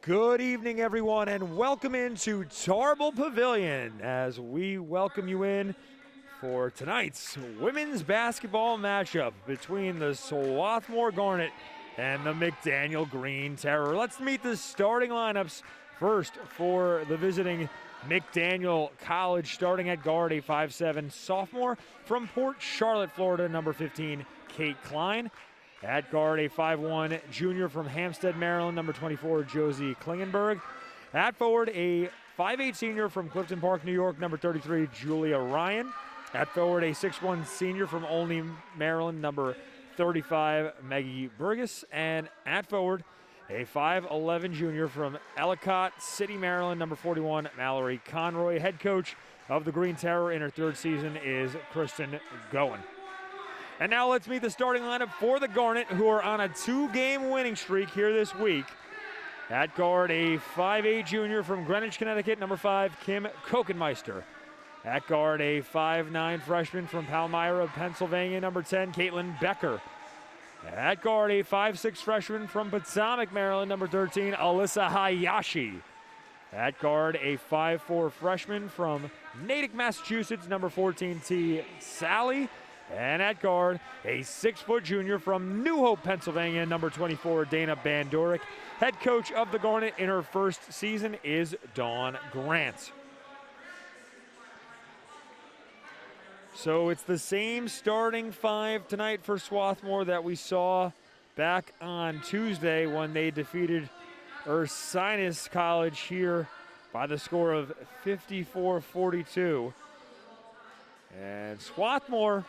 Good evening, everyone, and welcome into Tarble Pavilion as we welcome you in for tonight's women's basketball matchup between the Swarthmore Garnet and the McDaniel Green Terror. Let's meet the starting lineups first for the visiting McDaniel College, starting at guard, a 5'7" sophomore from Port Charlotte, Florida, number 15, Kate Klein. At guard, a 5'1" junior from Hampstead, Maryland, number 24, Josie Klingenberg. At forward, a 5'8" senior from Clifton Park, New York, number 33, Julia Ryan. At forward, a 6'1" senior from Olney, Maryland, number 35, Maggie Burgess. And at forward, a 5'11" junior from Ellicott City, Maryland, number 41, Mallory Conroy. Head coach of the Green Terror in her third season is Kristen Goen. And now let's meet the starting lineup for the Garnet, who are on a 2-game winning streak here this week. At guard, a 5'8" junior from Greenwich, Connecticut, number 5, Kim Kokenmeister. At guard, a 5'9" freshman from Palmyra, Pennsylvania, number 10, Caitlin Becker. At guard, a 5'6" freshman from Potomac, Maryland, number 13, Alyssa Hayashi. At guard, a 5'4" freshman from Natick, Massachusetts, number 14, T. Sally. And at guard, a 6-foot junior from New Hope, Pennsylvania, number 24, Dana Bandoric. Head coach of the Garnet in her first season is Dawn Grant. So it's the same starting five tonight for Swarthmore that we saw back on Tuesday when they defeated Ursinus College here by the score of 54-42. And Swarthmore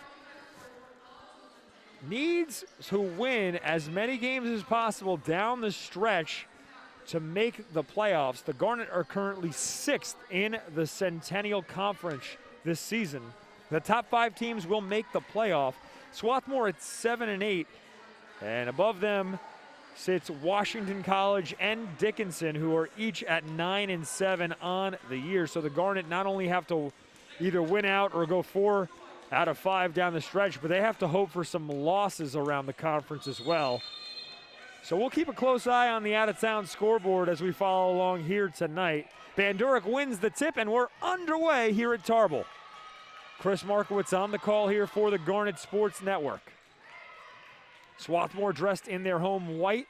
needs to win as many games as possible down the stretch to make the playoffs. The Garnet are currently 6th in the Centennial Conference this season. The top 5 teams will make the playoff. Swarthmore at 7-8, and above them sits Washington College and Dickinson, who are each at 9-7 on the year. So the Garnet not only have to either win out or go 4 out of 5 down the stretch, but they have to hope for some losses around the conference as well. So we'll keep a close eye on the out-of-town scoreboard as we follow along here tonight. Banduric wins the tip, and we're underway here at Tarble. Chris Markowitz on the call here for the Garnet Sports Network. Swarthmore dressed in their home white.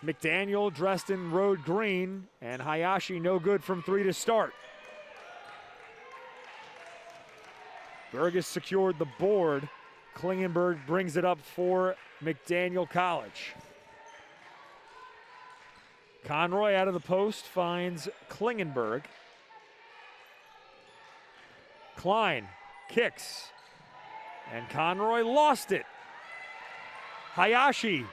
McDaniel dressed in road green, and Hayashi no good from 3 to start. Burgess secured the board. Klingenberg brings it up for McDaniel College. Conroy out of the post finds Klingenberg. Klein kicks, and Conroy lost it. Hayashi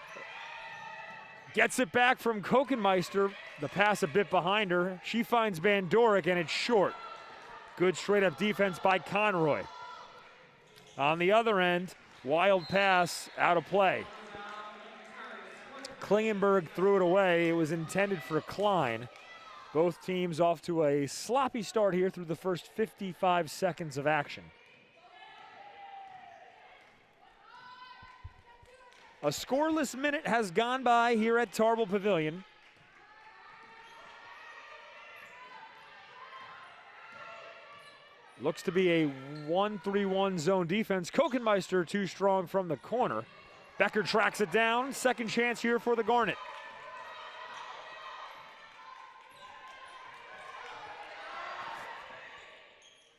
gets it back from Kokenmeister. The pass a bit behind her. She finds Bandoric, and it's short. Good straight-up defense by Conroy. On the other end, wild pass out of play. Klingenberg threw it away. It was intended for Klein. Both teams off to a sloppy start here through the first 55 seconds of action. A scoreless minute has gone by here at Tarble Pavilion. Looks to be a 1-3-1 zone defense. Kokenmeister too strong from the corner. Becker tracks it down. Second chance here for the Garnet.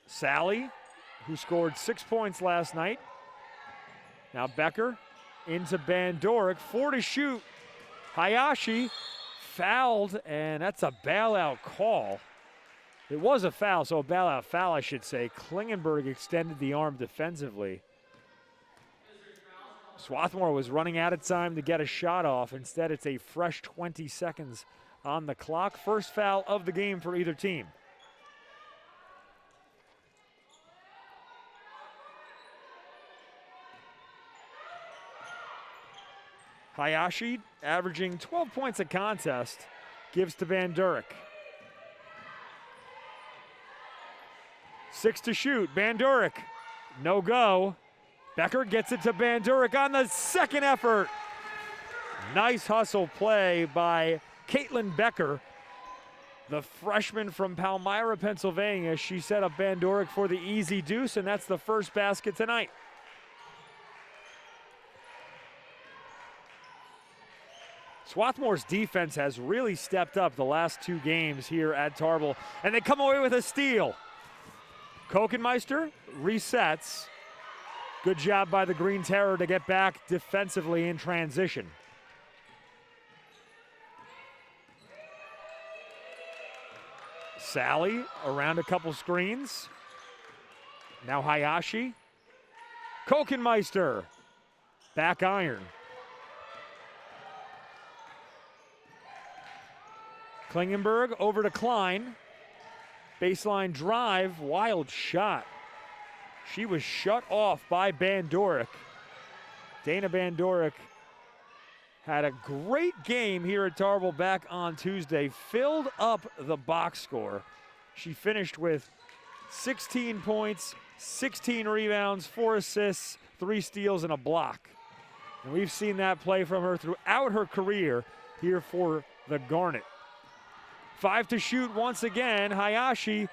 Sally, who scored 6 points last night. Now Becker into Bandoric. 4 to shoot. Hayashi fouled, and that's a bailout call. It was a foul, so a bailout foul, I should say. Klingenberg extended the arm defensively. Swarthmore was running out of time to get a shot off. Instead, it's a fresh 20 seconds on the clock. First foul of the game for either team. Hayashi, averaging 12 points a contest, gives to Banduric. 6 to shoot. Banduric, no go. Becker gets it to Banduric on the second effort. Nice hustle play by Caitlin Becker, the freshman from Palmyra, Pennsylvania. She set up Van Dorick for the easy deuce, and that's the first basket tonight. Swarthmore's defense has really stepped up the last 2 games here at Tarble, and they come away with a steal. Kokenmeister resets. Good job by the Green Terror to get back defensively in transition. Sally around a couple screens. Now Hayashi. Kokenmeister. Back iron. Klingenberg over to Klein. Baseline drive, wild shot. She was shut off by Van Dorick. Dana Van Dorick had a great game here at Tarble back on Tuesday, filled up the box score. She finished with 16 points, 16 rebounds, 4 assists, 3 steals, and a block. And we've seen that play from her throughout her career here for the Garnet. 5 to shoot once again, Hayashi.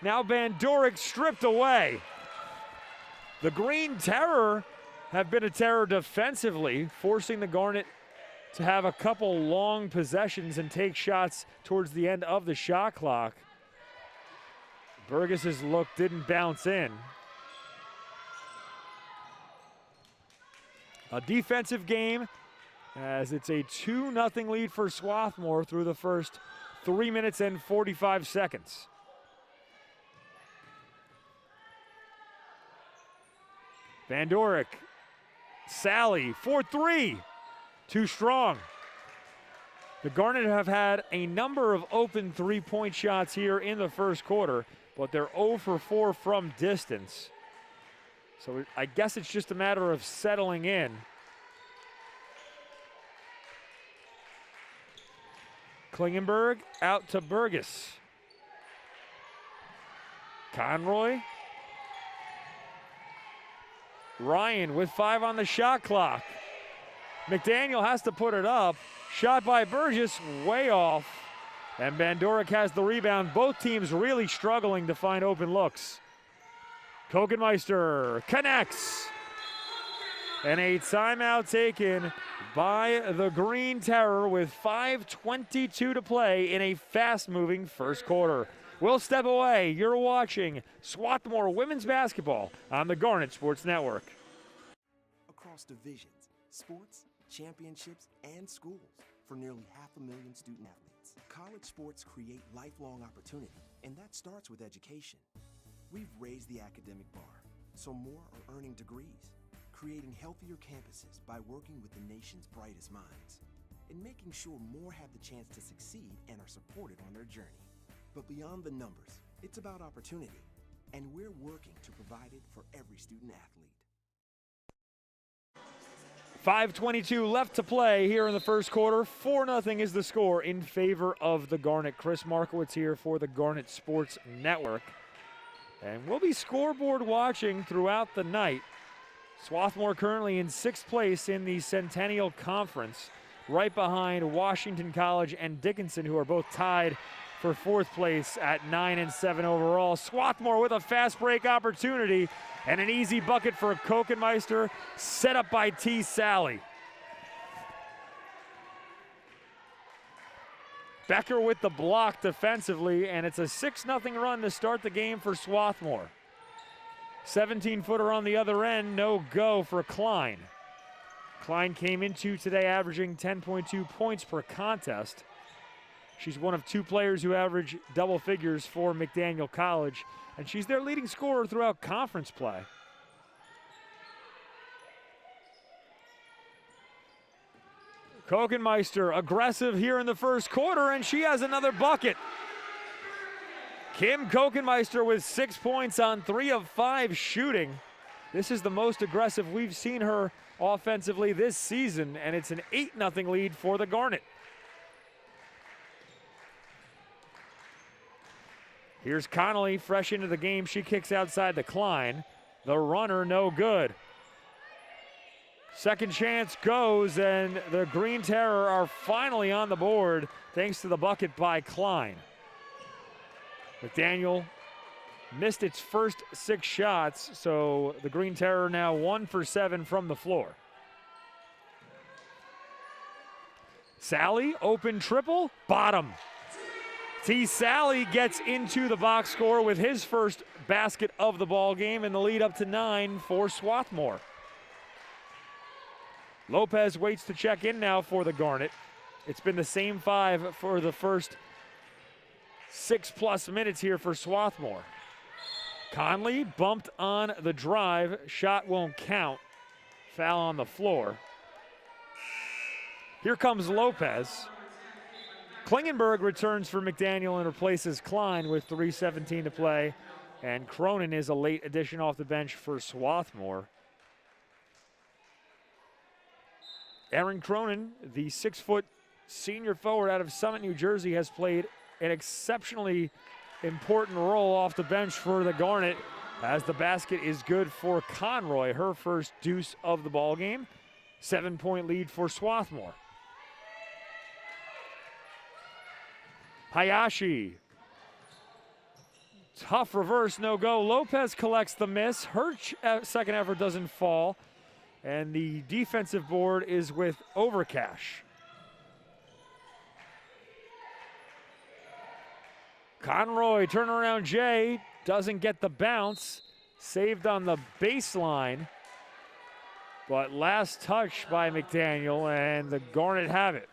Now Van Dorick stripped away. The Green Terror have been a terror defensively, forcing the Garnet to have a couple long possessions and take shots towards the end of the shot clock. Burgess's look didn't bounce in. A defensive game as it's a 2-0 lead for Swarthmore through the first 3 minutes and 45 seconds. Van Dorick, Sally, 4-3, too strong. The Garnet have had a number of open three-point shots here in the first quarter, but they're 0 for 4 from distance. So I guess it's just a matter of settling in. Klingenberg out to Burgess. Conroy. Ryan with 5 on the shot clock. McDaniel has to put it up. Shot by Burgess, way off. And Van Dorick has the rebound. Both teams really struggling to find open looks. Kokenmeister connects. And a timeout taken by the Green Terror with 5:22 to play in a fast-moving first quarter. We'll step away. You're watching Swarthmore Women's Basketball on the Garnet Sports Network. Across divisions, sports, championships, and schools for nearly 500,000 student athletes, college sports create lifelong opportunity, and that starts with education. We've raised the academic bar, so more are earning degrees, creating healthier campuses by working with the nation's brightest minds, and making sure more have the chance to succeed and are supported on their journey. But beyond the numbers, it's about opportunity, and we're working to provide it for every student athlete. 5:22 left to play here in the first quarter. 4-0 is the score in favor of the Garnet. Chris Markowitz here for the Garnet Sports Network. And we'll be scoreboard watching throughout the night. Swarthmore currently in 6th place in the Centennial Conference, right behind Washington College and Dickinson, who are both tied for 4th place at 9 and 7 overall. Swarthmore with a fast break opportunity and an easy bucket for Kokenmeister, set up by T. Sally. Becker with the block defensively, and it's a 6-0 run to start the game for Swarthmore. 17-footer on the other end, no go for Klein. Klein came into today averaging 10.2 points per contest. She's one of 2 players who average double figures for McDaniel College, and she's their leading scorer throughout conference play. Kokenmeister aggressive here in the first quarter, and she has another bucket. Kim Kokenmeister with 6 points on 3 of 5 shooting. This is the most aggressive we've seen her offensively this season, and it's an 8-0 lead for the Garnet. Here's Connolly, fresh into the game. She kicks outside the Klein. The runner, no good. Second chance goes, and the Green Terror are finally on the board thanks to the bucket by Klein. McDaniel missed its first 6 shots, so the Green Terror now 1 for 7 from the floor. Sally, open triple, bottom. T. Sally gets into the box score with his first basket of the ball game, and the lead up to 9 for Swarthmore. Lopez waits to check in now for the Garnet. It's been the same 5 for the first 6+ minutes here for Swarthmore. Conley bumped on the drive. Shot won't count. Foul on the floor. Here comes Lopez. Klingenberg returns for McDaniel and replaces Klein with 3:17 to play. And Cronin is a late addition off the bench for Swarthmore. Aaron Cronin, the 6-foot senior forward out of Summit, New Jersey, has played an exceptionally important role off the bench for the Garnet, as the basket is good for Conroy, her first deuce of the ball game. 7-point lead for Swarthmore. Hayashi. Tough reverse, no go. Lopez collects the miss. Her second effort doesn't fall. And the defensive board is with Overcash. Conroy, turnaround J, doesn't get the bounce. Saved on the baseline. But last touch by McDaniel, and the Garnet have it.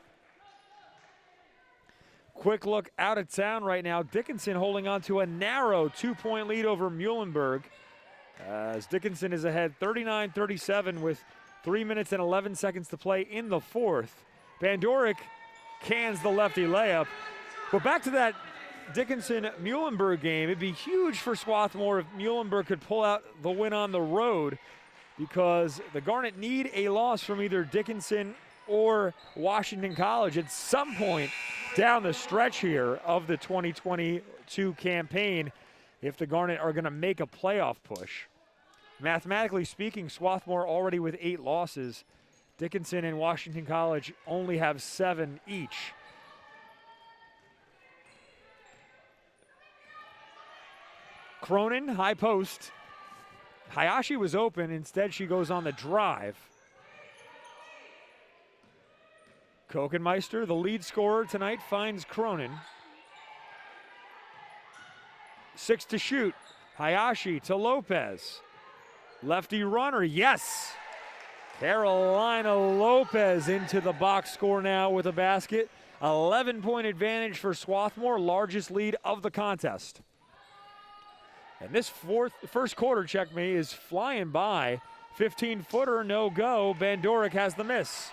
Quick look out of town right now. Dickinson holding on to a narrow 2-point lead over Muhlenberg, as Dickinson is ahead 39-37 with 3 minutes and 11 seconds to play in the fourth. Bandoric cans the lefty layup. But back to that Dickinson-Muhlenberg game, it'd be huge for Swarthmore if Muhlenberg could pull out the win on the road, because the Garnet need a loss from either Dickinson or Washington College at some point down the stretch here of the 2022 campaign if the Garnet are going to make a playoff push. Mathematically speaking, Swarthmore already with 8 losses. Dickinson and Washington College only have 7 each. Cronin, high post. Hayashi was open. Instead, she goes on the drive. Kokenmeister, the lead scorer tonight, finds Cronin. 6 to shoot. Hayashi to Lopez. Lefty runner, yes! Carolina Lopez into the box score now with a basket. 11-point advantage for Swarthmore, largest lead of the contest. And this first quarter, check me, is flying by. 15-footer, no go. Bandoric has the miss.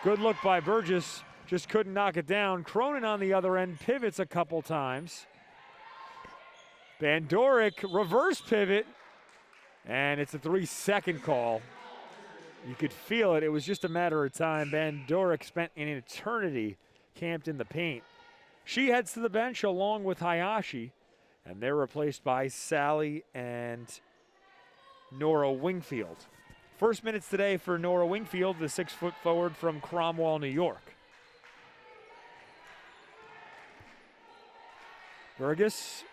Good look by Burgess, just couldn't knock it down. Cronin on the other end pivots a couple times. Bandoric reverse pivot, and it's a 3-second call. You could feel it. It was just a matter of time. Bandoric spent an eternity camped in the paint. She heads to the bench along with Hayashi, and they're replaced by Sally and Nora Wingfield. First minutes today for Nora Wingfield, the 6-foot forward from Cromwell, New York. Burgess.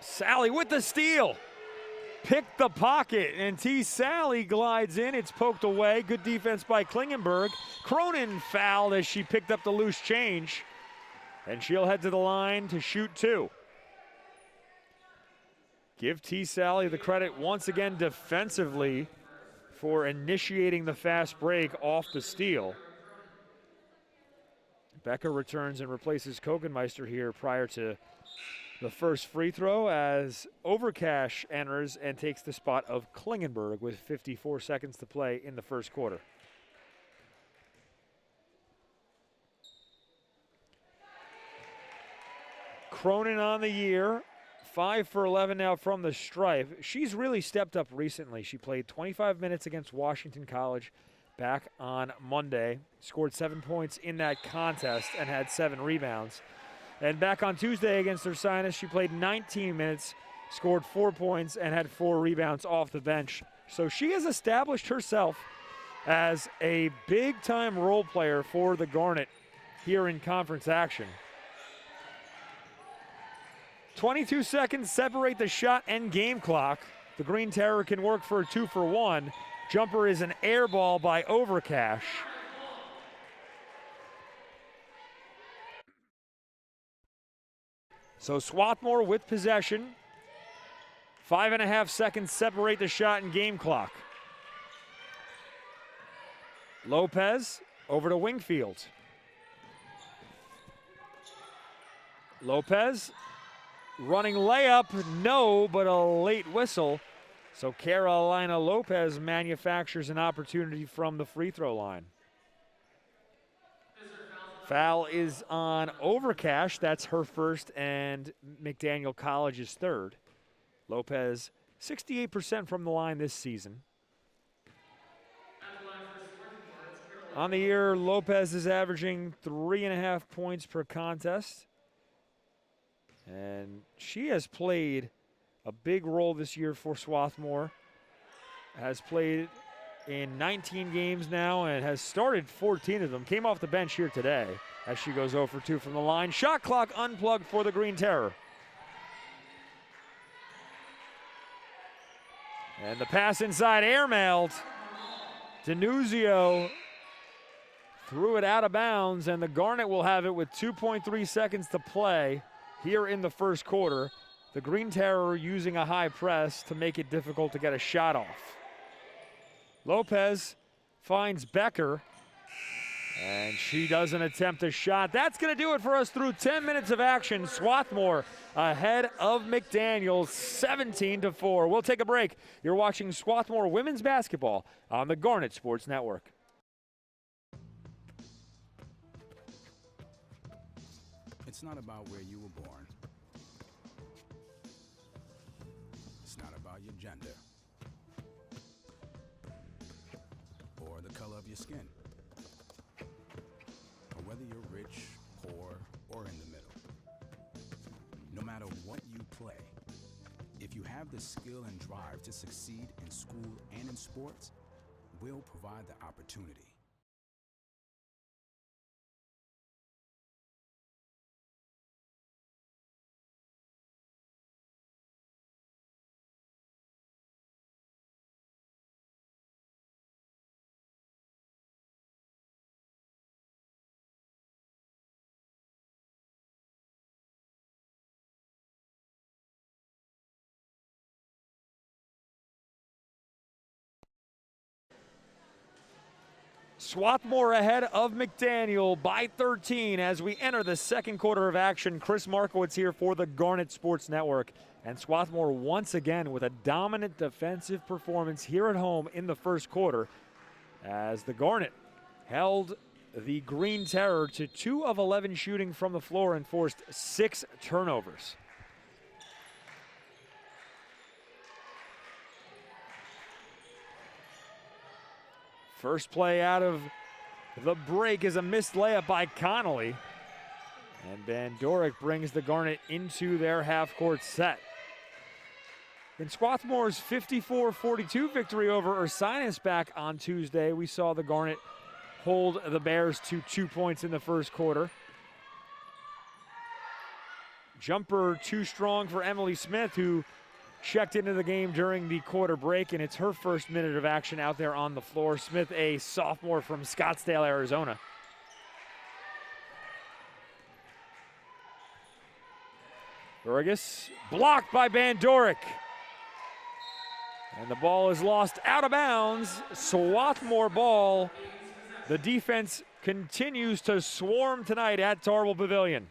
Sally with the steal. Picked the pocket, and T. Sally glides in. It's poked away. Good defense by Klingenberg. Cronin fouled as she picked up the loose change, and she'll head to the line to shoot 2. Give T. Sally the credit once again defensively for initiating the fast break off the steal. Becker returns and replaces Kokenmeister here prior to the first free throw, as Overcash enters and takes the spot of Klingenberg with 54 seconds to play in the first quarter. Cronin on the year, 5 for 11 now from the stripe. She's really stepped up recently. She played 25 minutes against Washington College back on Monday, scored 7 points in that contest and had 7 rebounds. And back on Tuesday against Ursinus, she played 19 minutes, scored 4 points, and had 4 rebounds off the bench. So she has established herself as a big-time role player for the Garnet here in conference action. 22 seconds separate the shot and game clock. The Green Terror can work for a 2-for-1. Jumper is an air ball by Overcash. So Swarthmore with possession. 5.5 seconds separate the shot and game clock. Lopez over to Wingfield. Lopez running layup, no, but a late whistle. So Carolina Lopez manufactures an opportunity from the free throw line. Foul is on Overcash. That's her first, and McDaniel College's third. Lopez, 68% from the line this season. On the year, Lopez is averaging 3.5 points per contest. And she has played a big role this year for Swarthmore. Has played in 19 games now and has started 14 of them. Came off the bench here today as she goes 0 for 2 from the line. Shot clock unplugged for the Green Terror. And the pass inside airmailed. Denuzio threw it out of bounds, and the Garnet will have it with 2.3 seconds to play here in the first quarter. The Green Terror using a high press to make it difficult to get a shot off. Lopez finds Becker, and she doesn't attempt a shot. That's going to do it for us through 10 minutes of action. Swarthmore ahead of McDaniel, 17-4. We'll take a break. You're watching Swarthmore women's basketball on the Garnet Sports Network. It's not about where you were born. It's not about your gender or the color of your skin, or whether you're rich, poor, or in the middle. No matter what you play, if you have the skill and drive to succeed in school and in sports, we'll provide the opportunity. Swarthmore ahead of McDaniel by 13 as we enter the second quarter of action. Chris Markowitz here for the Garnet Sports Network. And Swarthmore once again with a dominant defensive performance here at home in the first quarter as the Garnet held the Green Terror to 2 of 11 shooting from the floor and forced 6 turnovers. First play out of the break is a missed layup by Connolly. And Van Dorick brings the Garnet into their half-court set. In Swarthmore's 54-42 victory over Ursinus back on Tuesday, we saw the Garnet hold the Bears to 2 points in the first quarter. Jumper too strong for Emily Smith, who checked into the game during the quarter break, and it's her first minute of action out there on the floor. Smith, a sophomore from Scottsdale, Arizona. Burgess blocked by Van Dorick. And the ball is lost out of bounds. Swarthmore ball. The defense continues to swarm tonight at Tarble Pavilion.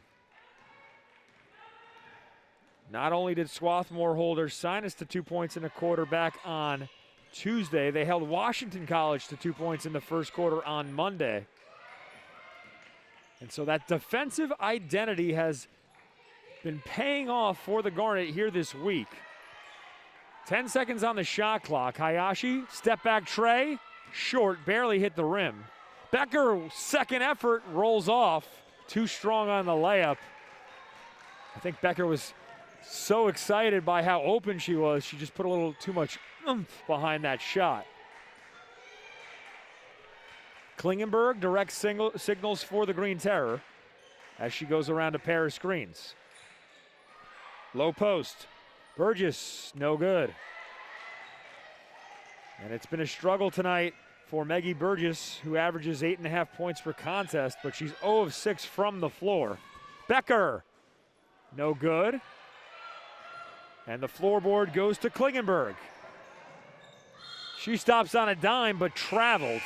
Not only did Swarthmore hold Ursinus to 2 points in a quarter back on Tuesday, they held Washington College to 2 points in the first quarter on Monday. And so that defensive identity has been paying off for the Garnet here this week. 10 seconds on the shot clock. Hayashi, step back tray, short, barely hit the rim. Becker, second effort, rolls off. Too strong on the layup. I think Becker was So excited by how open she was, she just put a little too much oomph behind that shot. Klingenberg directs signals for the Green Terror as she goes around a pair of screens. Low post. Burgess, no good. And it's been a struggle tonight for Maggie Burgess, who averages 8.5 points per contest, but she's 0 of 6 from the floor. Becker, no good. And the floorboard goes to Klingenberg. She stops on a dime, but traveled.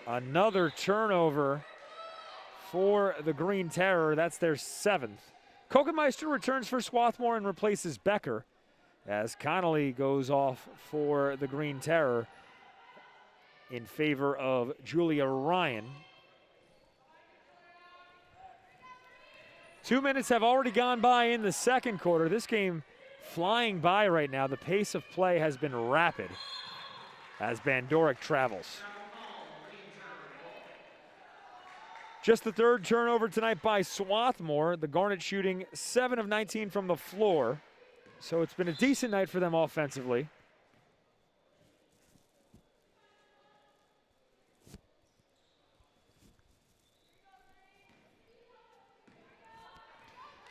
Another turnover for the Green Terror. That's their 7th. Kokenmeister returns for Swarthmore and replaces Becker as Connolly goes off for the Green Terror in favor of Julia Ryan. 2 minutes have already gone by in the second quarter. This game flying by right now. The pace of play has been rapid as Bandoric travels. Just the 3rd turnover tonight by Swarthmore. The Garnet shooting 7 of 19 from the floor. So it's been a decent night for them offensively.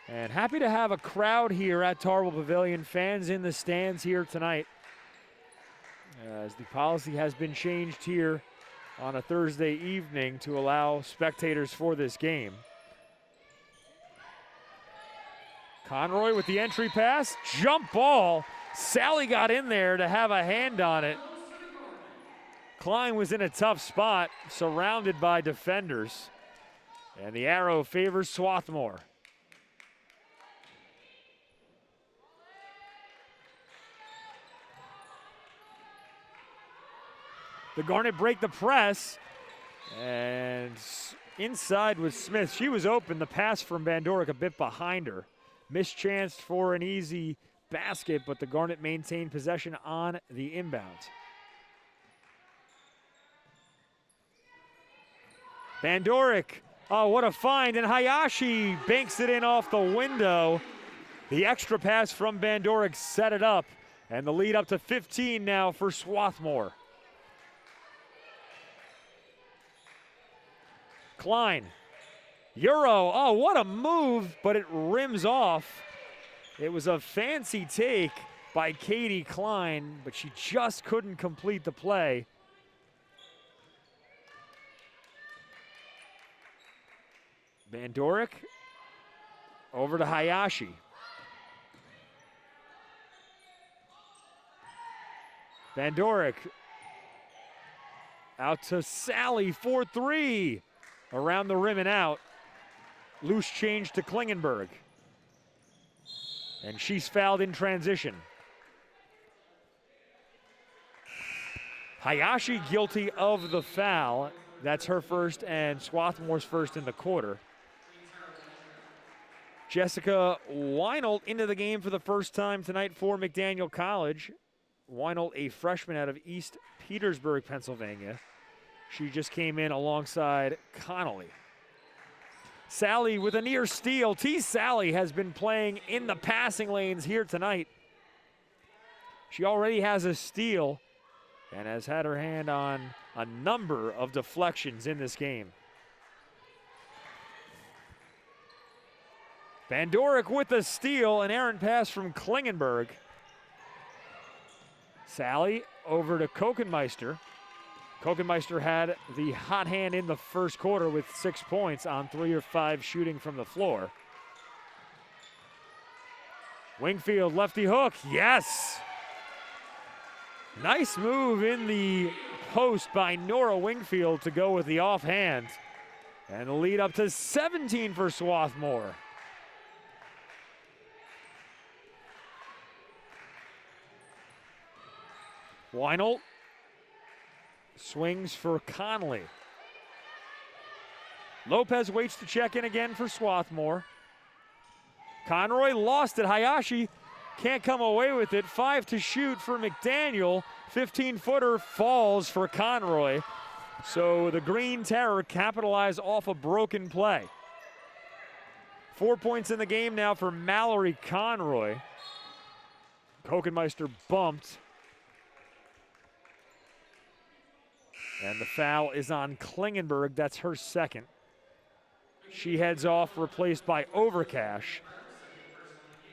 And happy to have a crowd here at Tarble Pavilion. Fans in the stands here tonight, as the policy has been changed here on a Thursday evening to allow spectators for this game. Conroy with the entry pass, jump ball. Sally got in there to have a hand on it. Klein was in a tough spot, surrounded by defenders. And the arrow favors Swarthmore. The Garnet break the press, and inside was Smith. She was open. The pass from Bandoric a bit behind her. Mischanced for an easy basket, but the Garnet maintained possession on the inbound. Bandoric, oh, what a find, and Hayashi banks it in off the window. The extra pass from Bandoric set it up, and the lead up to 15 now for Swarthmore. Klein, Euro, oh, what a move, but it rims off. It was a fancy take by Katie Klein, but she just couldn't complete the play. Bandoric over to Hayashi. Bandoric out to Sally for 3. Around the rim and out. Loose change to Klingenberg. And she's fouled in transition. Hayashi guilty of the foul. That's her first and Swarthmore's first in the quarter. Jessica Weinold into the game for the first time tonight for McDaniel College. Weinold, a freshman out of East Petersburg, Pennsylvania. She just came in alongside Connolly. Sally with a near steal. T. Sally has been playing in the passing lanes here tonight. She already has a steal and has had her hand on a number of deflections in this game. Bandoric with the steal, an errant pass from Klingenberg. Sally over to Kokenmeister. Kokenmeister had the hot hand in the first quarter with 6 points on 3 of 5 shooting from the floor. Wingfield lefty hook, yes! Nice move in the post by Nora Wingfield to go with the offhand. And the lead up to 17 for Swarthmore. Weinold swings for Conley. Lopez waits to check in again for Swarthmore. Conroy lost it. Hayashi can't come away with it. 5 to shoot for McDaniel. 15-footer falls for Conroy. So the Green Terror capitalize off a broken play. 4 points in the game now for Mallory Conroy. Kokenmeister bumped. And the foul is on Klingenberg. That's her second. She heads off, replaced by Overcash.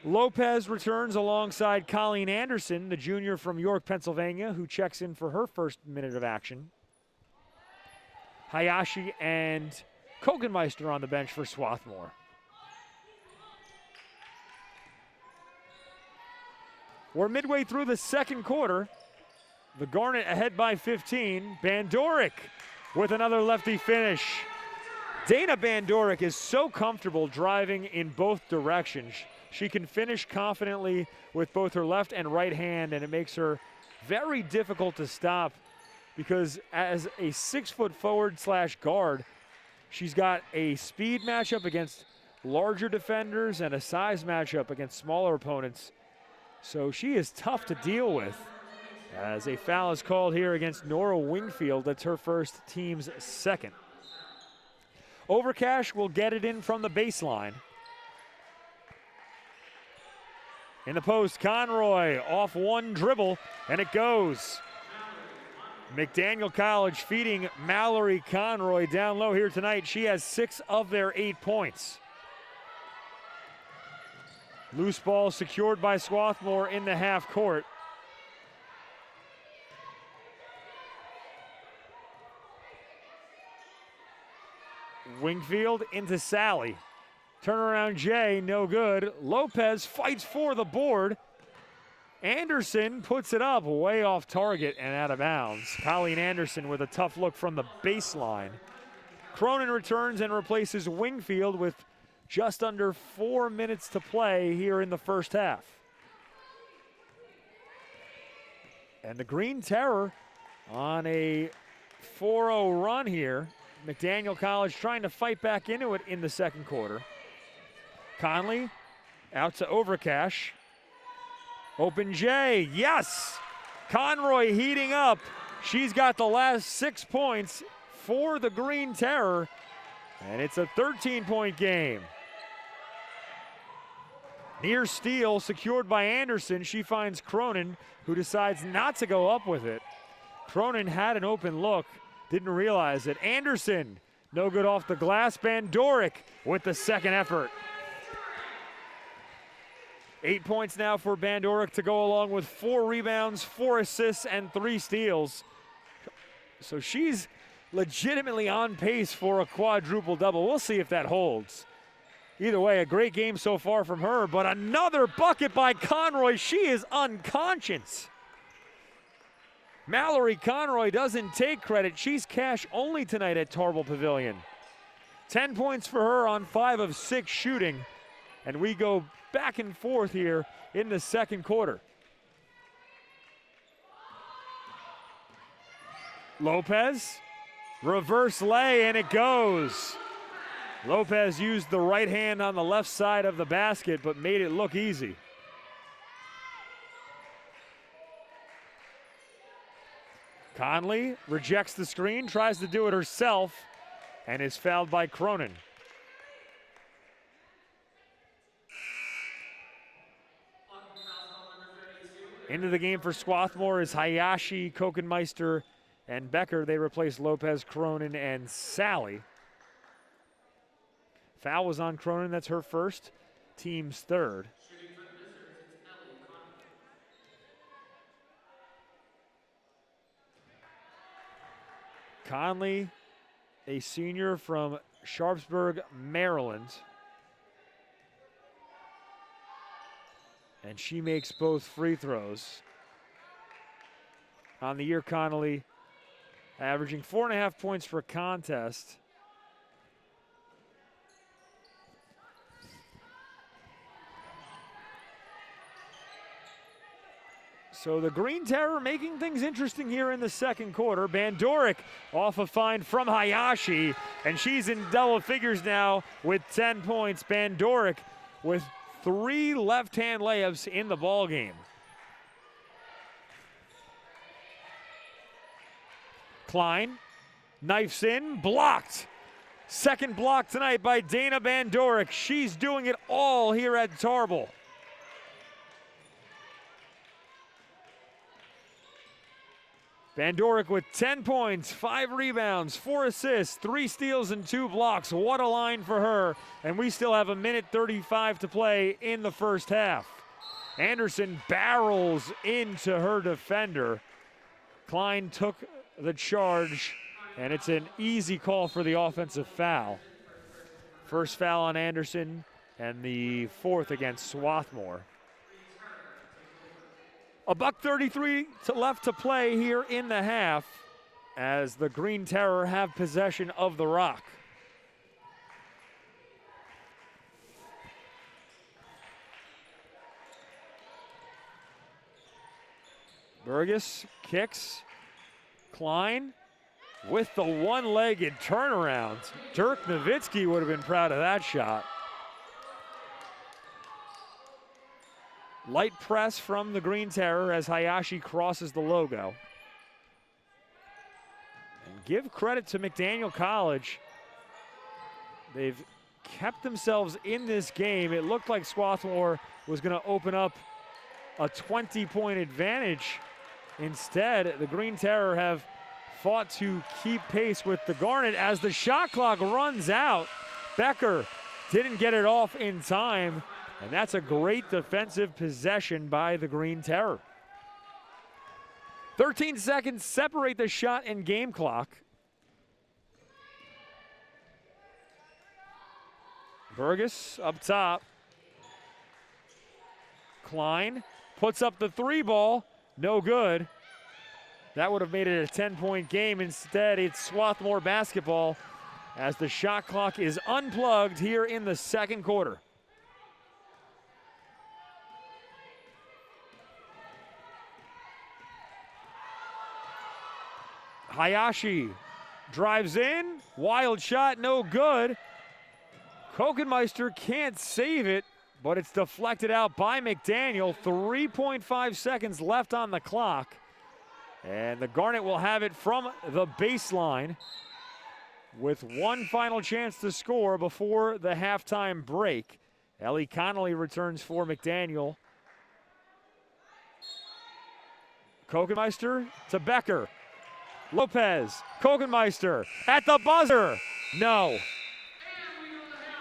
Lopez returns alongside Colleen Anderson, the junior from York, Pennsylvania, who checks in for her first minute of action. Hayashi and Kokenmeister on the bench for Swarthmore. We're midway through the second quarter. The Garnet ahead by 15. Bandoric with another lefty finish. Dana Bandoric is so comfortable driving in both directions. She can finish confidently with both her left and right hand, and it makes her very difficult to stop because as a 6-foot forward / guard, she's got a speed matchup against larger defenders and a size matchup against smaller opponents. So she is tough to deal with. As a foul is called here against Nora Wingfield, that's her first, team's second. Overcash will get it in from the baseline. In the post, Conroy off one dribble, and it goes. McDaniel College feeding Mallory Conroy down low here tonight. She has 6 of their 8 points. Loose ball secured by Swarthmore in the half court. Wingfield into Sally. Turnaround Jay, no good. Lopez fights for the board. Anderson puts it up way off target and out of bounds. Colleen Anderson with a tough look from the baseline. Cronin returns and replaces Wingfield with just under 4 minutes to play here in the first half. And the Green Terror on a 4-0 run here. McDaniel College trying to fight back into it in the second quarter. Conley out to Overcash. Open J, yes! Conroy heating up. She's got the last 6 points for the Green Terror, and it's a 13-point game. Near steal, secured by Anderson. She finds Cronin, who decides not to go up with it. Cronin had an open look, didn't realize it. Anderson, no good off the glass. Bandoric with the second effort. 8 points now for Bandoric to go along with 4 rebounds, 4 assists, and 3 steals. So she's legitimately on pace for a quadruple double. We'll see if that holds. Either way, a great game so far from her, but another bucket by Conroy. She is unconscious. Mallory Conroy doesn't take credit. She's cash only tonight at Tarble Pavilion. 10 points for her on 5 of 6 shooting. And we go back and forth here in the second quarter. Lopez, reverse lay, and it goes. Lopez used the right hand on the left side of the basket, but made it look easy. Conley rejects the screen, tries to do it herself, and is fouled by Cronin. Into the game for Swarthmore is Hayashi, Kokenmeister, and Becker. They replace Lopez, Cronin, and Sally. Foul was on Cronin, that's her first, team's third. Conley, a senior from Sharpsburg, Maryland. And she makes both free throws. On the year, Conley averaging 4.5 points per contest. So the Green Terror making things interesting here in the second quarter. Bandoric off a find from Hayashi, and she's in double figures now with 10 points. Bandoric with 3 left-hand layups in the ball game. Klein knifes in, blocked. Second block tonight by Dana Bandoric. She's doing it all here at Tarble. Bandoric with 10 points, 5 rebounds, 4 assists, 3 steals, and 2 blocks. What a line for her. And we still have 1:35 to play in the first half. Anderson barrels into her defender. Klein took the charge, and it's an easy call for the offensive foul. First foul on Anderson, and the 4th against Swarthmore. $1:33 left to play here in the half as the Green Terror have possession of the rock. Burgess kicks. Klein with the one-legged turnaround. Dirk Nowitzki would have been proud of that shot. Light press from the Green Terror as Hayashi crosses the logo. And give credit to McDaniel College. They've kept themselves in this game. It looked like Swarthmore was going to open up a 20-point advantage. Instead, the Green Terror have fought to keep pace with the Garnet as the shot clock runs out. Becker didn't get it off in time. And that's a great defensive possession by the Green Terror. 13 seconds separate the shot and game clock. Burgess up top. Klein puts up the 3 ball. No good. That would have made it a 10-point game. Instead, it's Swarthmore basketball as the shot clock is unplugged here in the second quarter. Hayashi drives in, wild shot, no good. Kokenmeister can't save it, but it's deflected out by McDaniel. 3.5 seconds left on the clock. And the Garnet will have it from the baseline with one final chance to score before the halftime break. Ellie Connolly returns for McDaniel. Kokenmeister to Becker. Lopez, Kokenmeister at the buzzer. No.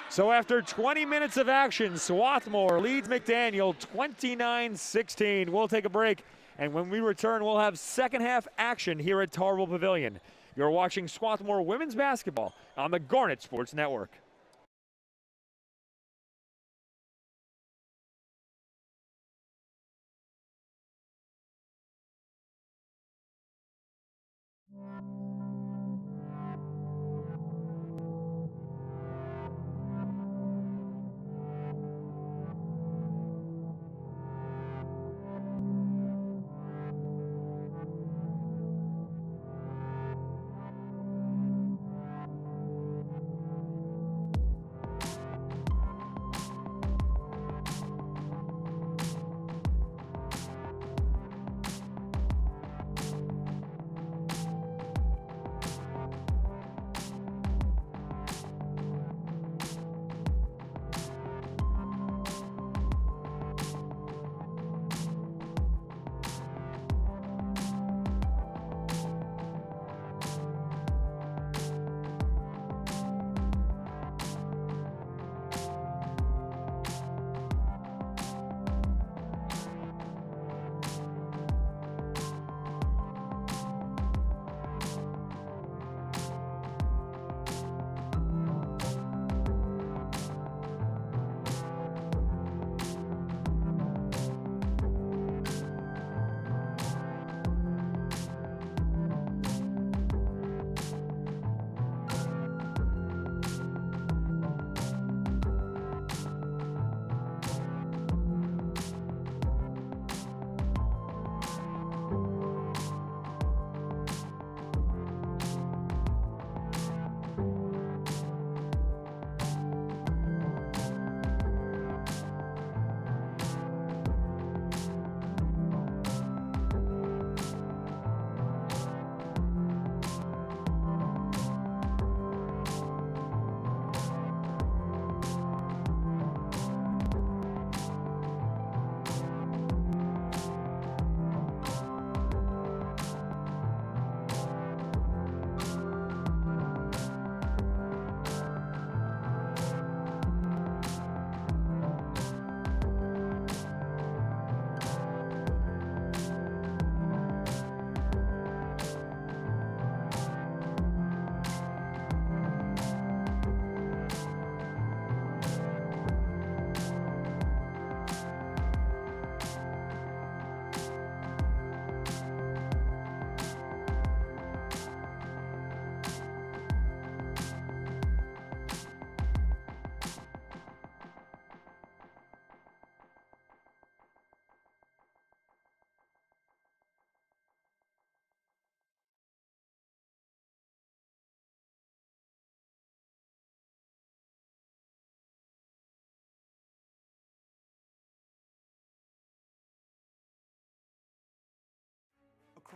So after 20 minutes of action, Swarthmore leads McDaniel 29-16. We'll take a break, and when we return, we'll have second half action here at Tarble Pavilion. You're watching Swarthmore women's basketball on the Garnet Sports Network.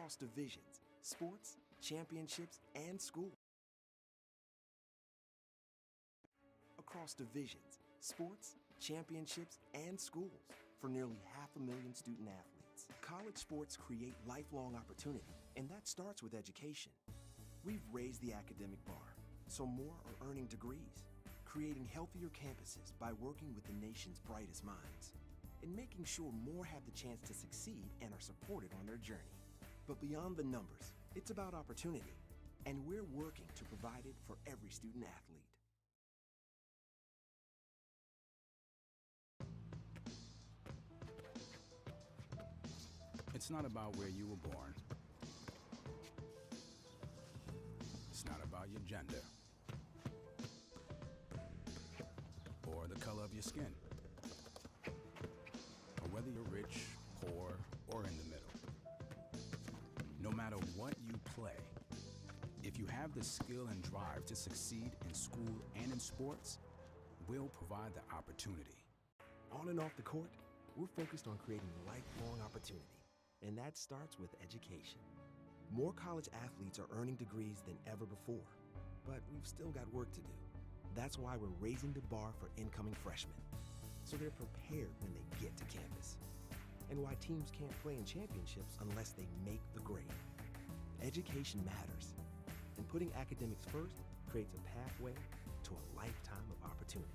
across divisions, sports, championships, and schools. Across divisions, sports, championships, and schools for nearly 500,000 student athletes. College sports create lifelong opportunity, and that starts with education. We've raised the academic bar, so more are earning degrees, creating healthier campuses by working with the nation's brightest minds, and making sure more have the chance to succeed and are supported on their journey. But beyond the numbers, it's about opportunity, and we're working to provide it for every student athlete. It's not about where you were born. It's not about your gender or the color of your skin, or whether you're rich, poor, or in the middle. No matter what you play, if you have the skill and drive to succeed in school and in sports, we'll provide the opportunity. On and off the court, we're focused on creating lifelong opportunity, and that starts with education. More college athletes are earning degrees than ever before, but we've still got work to do. That's why we're raising the bar for incoming freshmen, so they're prepared when they get to campus, and why teams can't play in championships unless they make the grade. Education matters, and putting academics first creates a pathway to a lifetime of opportunity.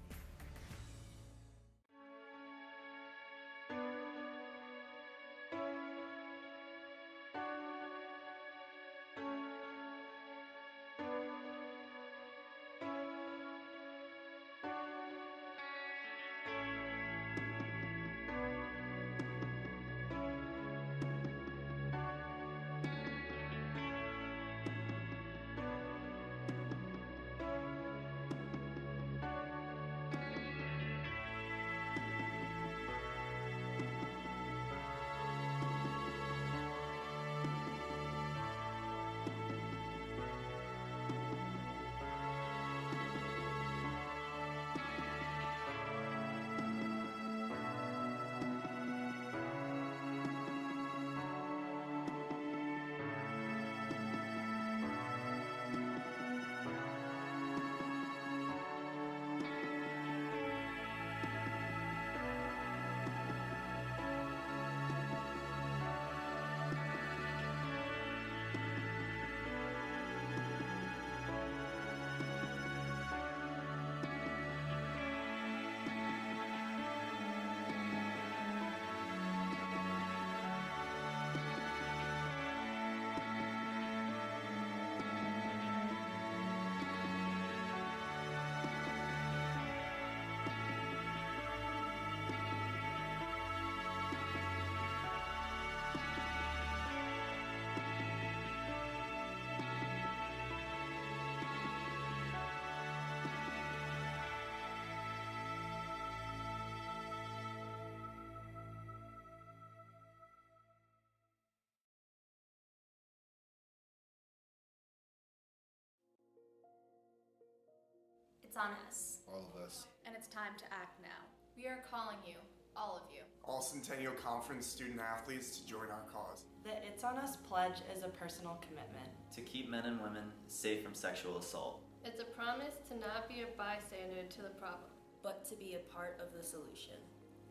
It's on us. All of us. And it's time to act now. We are calling you, all of you. All Centennial Conference student athletes to join our cause. The It's On Us pledge is a personal commitment to keep men and women safe from sexual assault. It's a promise to not be a bystander to the problem, but to be a part of the solution.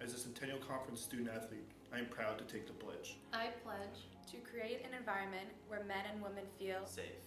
As a Centennial Conference student athlete, I am proud to take the pledge. I pledge to create an environment where men and women feel safe.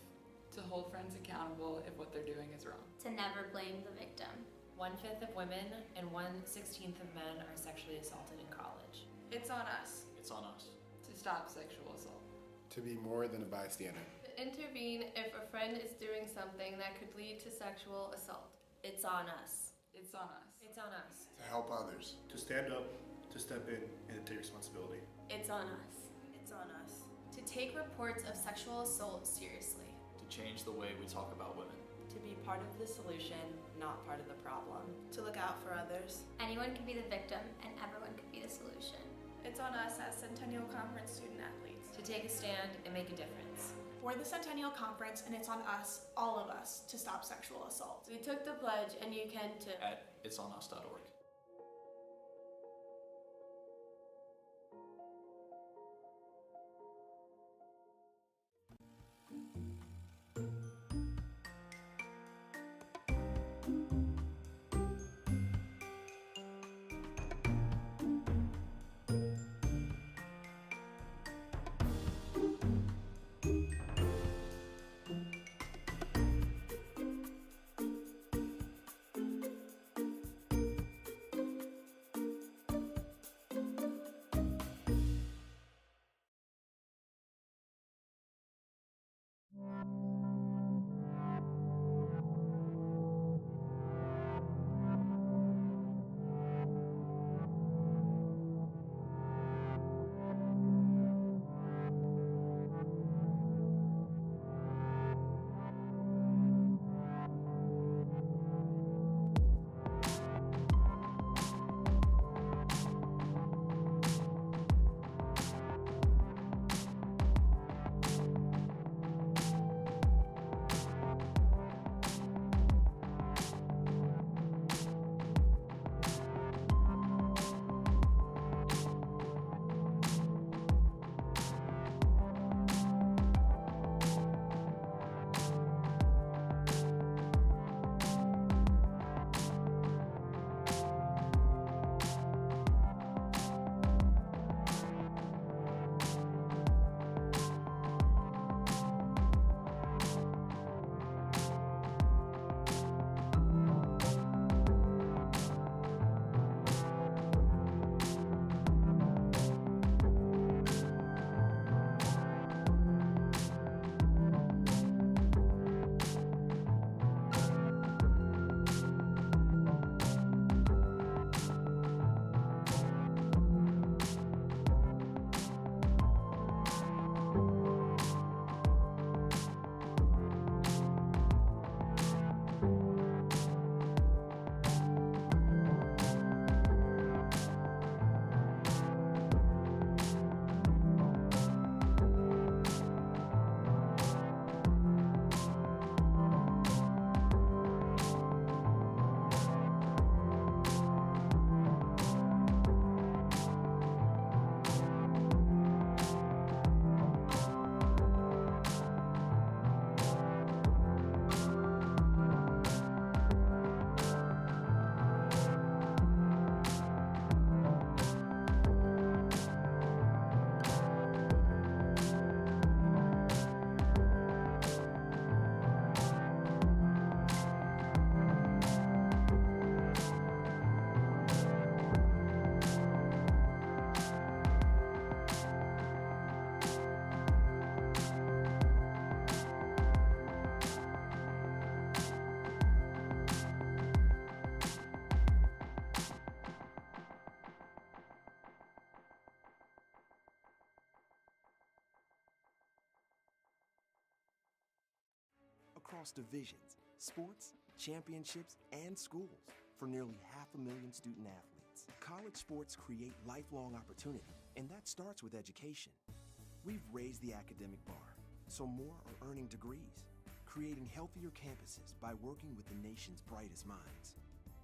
To hold friends accountable if what they're doing is wrong. To never blame the victim. 1/5 of women and 1/16 of men are sexually assaulted in college. It's on us. It's on us. To stop sexual assault. To be more than a bystander. to intervene if a friend is doing something that could lead to sexual assault. It's on us. It's on us. It's on us. To help others. To stand up, to step in, and to take responsibility. It's on us. It's on us. To take reports of sexual assault seriously. To change the way we talk about women. To be part of the solution, not part of the problem. To look out for others. Anyone can be the victim, and everyone can be the solution. It's on us as Centennial Conference student athletes. To take a stand and make a difference. We're the Centennial Conference, and it's on us, all of us, to stop sexual assault. We took the pledge, and you can too. At itsonus.org. Across divisions, sports, championships, and schools for nearly 500,000 student athletes. College sports create lifelong opportunity, and that starts with education. We've raised the academic bar, so more are earning degrees, creating healthier campuses by working with the nation's brightest minds,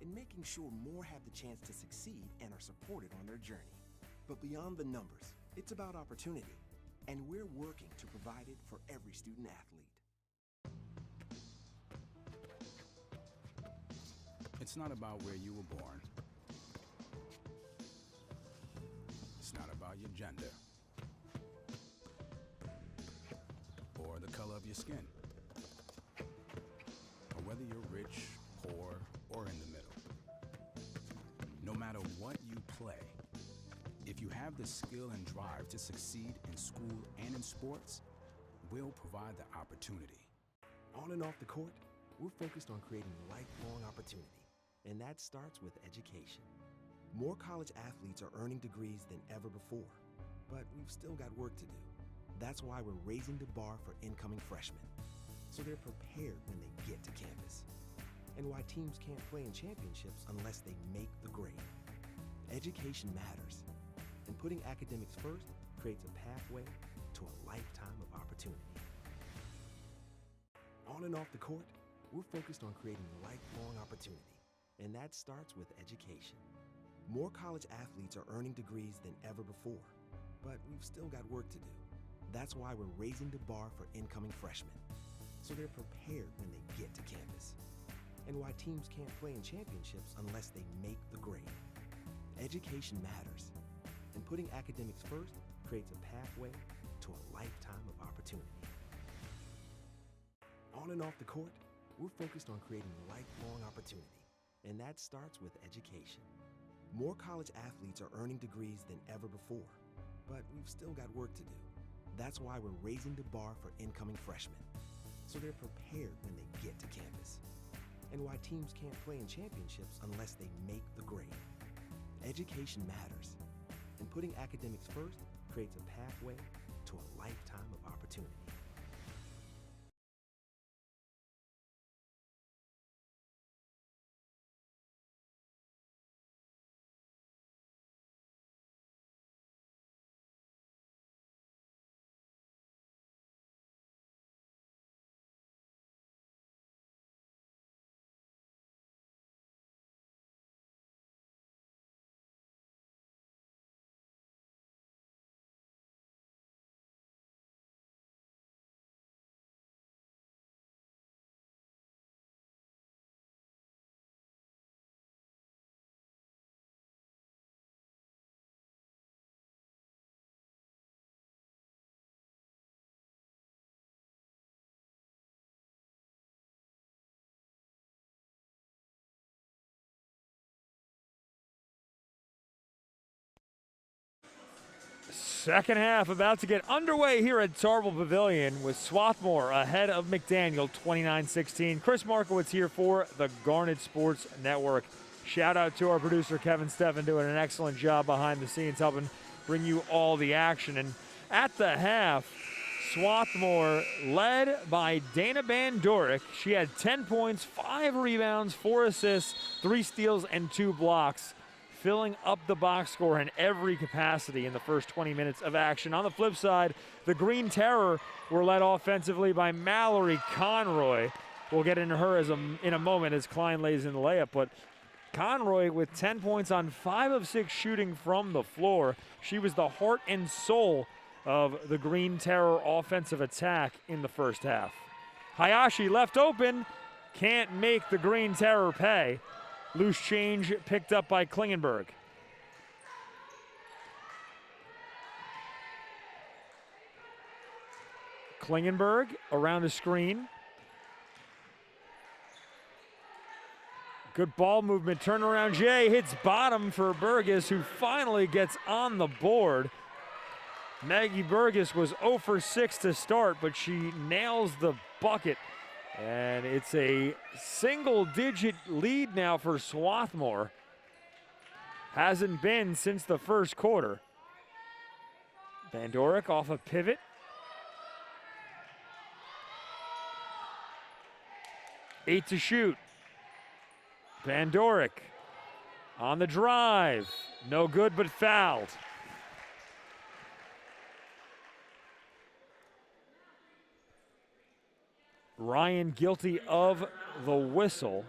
and making sure more have the chance to succeed and are supported on their journey. But beyond the numbers, it's about opportunity, and we're working to provide it for every student athlete. It's not about where you were born. It's not about your gender or the color of your skin, or whether you're rich, poor, or in the middle. No matter what you play, if you have the skill and drive to succeed in school and in sports, we'll provide the opportunity. On and off the court, we're focused on creating lifelong opportunity, and that starts with education. More college athletes are earning degrees than ever before, but we've still got work to do. That's why we're raising the bar for incoming freshmen, so they're prepared when they get to campus, and why teams can't play in championships unless they make the grade. Education matters, and putting academics first creates a pathway to a lifetime of opportunity. On and off the court, we're focused on creating lifelong opportunity, and that starts with education. More college athletes are earning degrees than ever before, but we've still got work to do. That's why we're raising the bar for incoming freshmen, so they're prepared when they get to campus, and why teams can't play in championships unless they make the grade. Education matters, and putting academics first creates a pathway to a lifetime of opportunity. On and off the court, we're focused on creating lifelong opportunity, and that starts with education. More college athletes are earning degrees than ever before, but we've still got work to do. That's why we're raising the bar for incoming freshmen, so they're prepared when they get to campus. And why teams can't play in championships unless they make the grade. Education matters, and putting academics first creates a pathway to a lifetime of opportunity. Second half about to get underway here at Tarble Pavilion with Swarthmore ahead of McDaniel 29-16. Chris Markowitz here for the Garnet Sports Network. Shout out to our producer Kevin Steffen doing an excellent job behind the scenes helping bring you all the action. And at the half, Swarthmore led by Dana Bandoric. She had 10 points, 5 rebounds, 4 assists, 3 steals, and 2 blocks, filling up the box score in every capacity in the first 20 minutes of action. On the flip side, the Green Terror were led offensively by Mallory Conroy. We'll get into her in a moment as Klein lays in the layup, but Conroy with 10 points on 5 of 6 shooting from the floor. She was the heart and soul of the Green Terror offensive attack in the first half. Hayashi left open, can't make the Green Terror pay. Loose change picked up by Klingenberg. Klingenberg around the screen. Good ball movement, turnaround Jay hits bottom for Burgess, who finally gets on the board. Maggie Burgess was 0 for 6 to start, but she nails the bucket. And it's a single-digit lead now for Swarthmore. Hasn't been since the first quarter. Bandoric off a pivot. Eight to shoot. Bandoric on the drive. No good, but fouled. Ryan guilty of the whistle.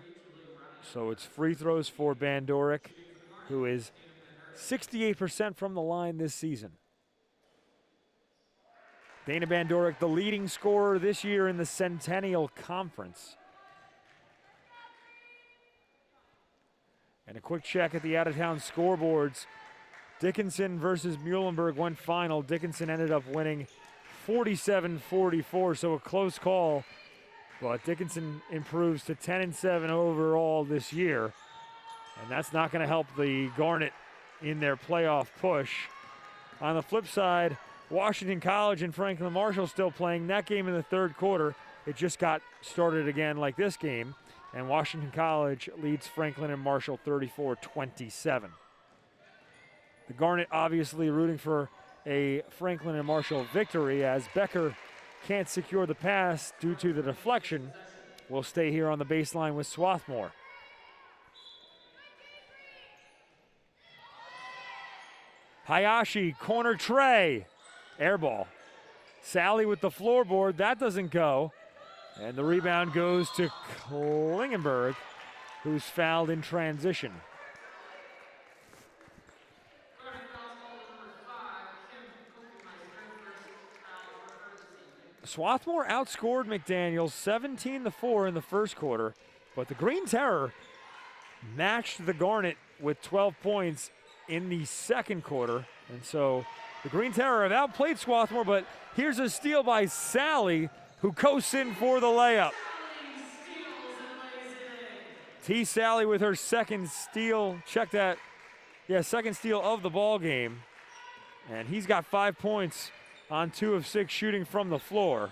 So it's free throws for Bandoric, who is 68% from the line this season. Dana Bandoric, the leading scorer this year in the Centennial Conference. And a quick check at the out-of-town scoreboards. Dickinson versus Muhlenberg went final. Dickinson ended up winning 47-44, so a close call. But Dickinson improves to 10-7 overall this year. And that's not going to help the Garnet in their playoff push. On the flip side, Washington College and Franklin Marshall still playing. That game in the third quarter, it just got started again like this game. And Washington College leads Franklin and Marshall 34-27. The Garnet obviously rooting for a Franklin and Marshall victory as Becker can't secure the pass due to the deflection. We'll stay here on the baseline with Swarthmore. Hayashi, corner tray, air ball. Sally with the floorboard, that doesn't go. And the rebound goes to Klingenberg, who's fouled in transition. Swarthmore outscored McDaniel 17-4 in the first quarter, but the Green Terror matched the Garnet with 12 points in the second quarter. And so the Green Terror have outplayed Swarthmore, but here's a steal by Sally, who coasts in for the layup. T. Sally with her second steal. Check that. Yeah, second steal of the ball game. And he's got 5 points on 2 of 6 shooting from the floor.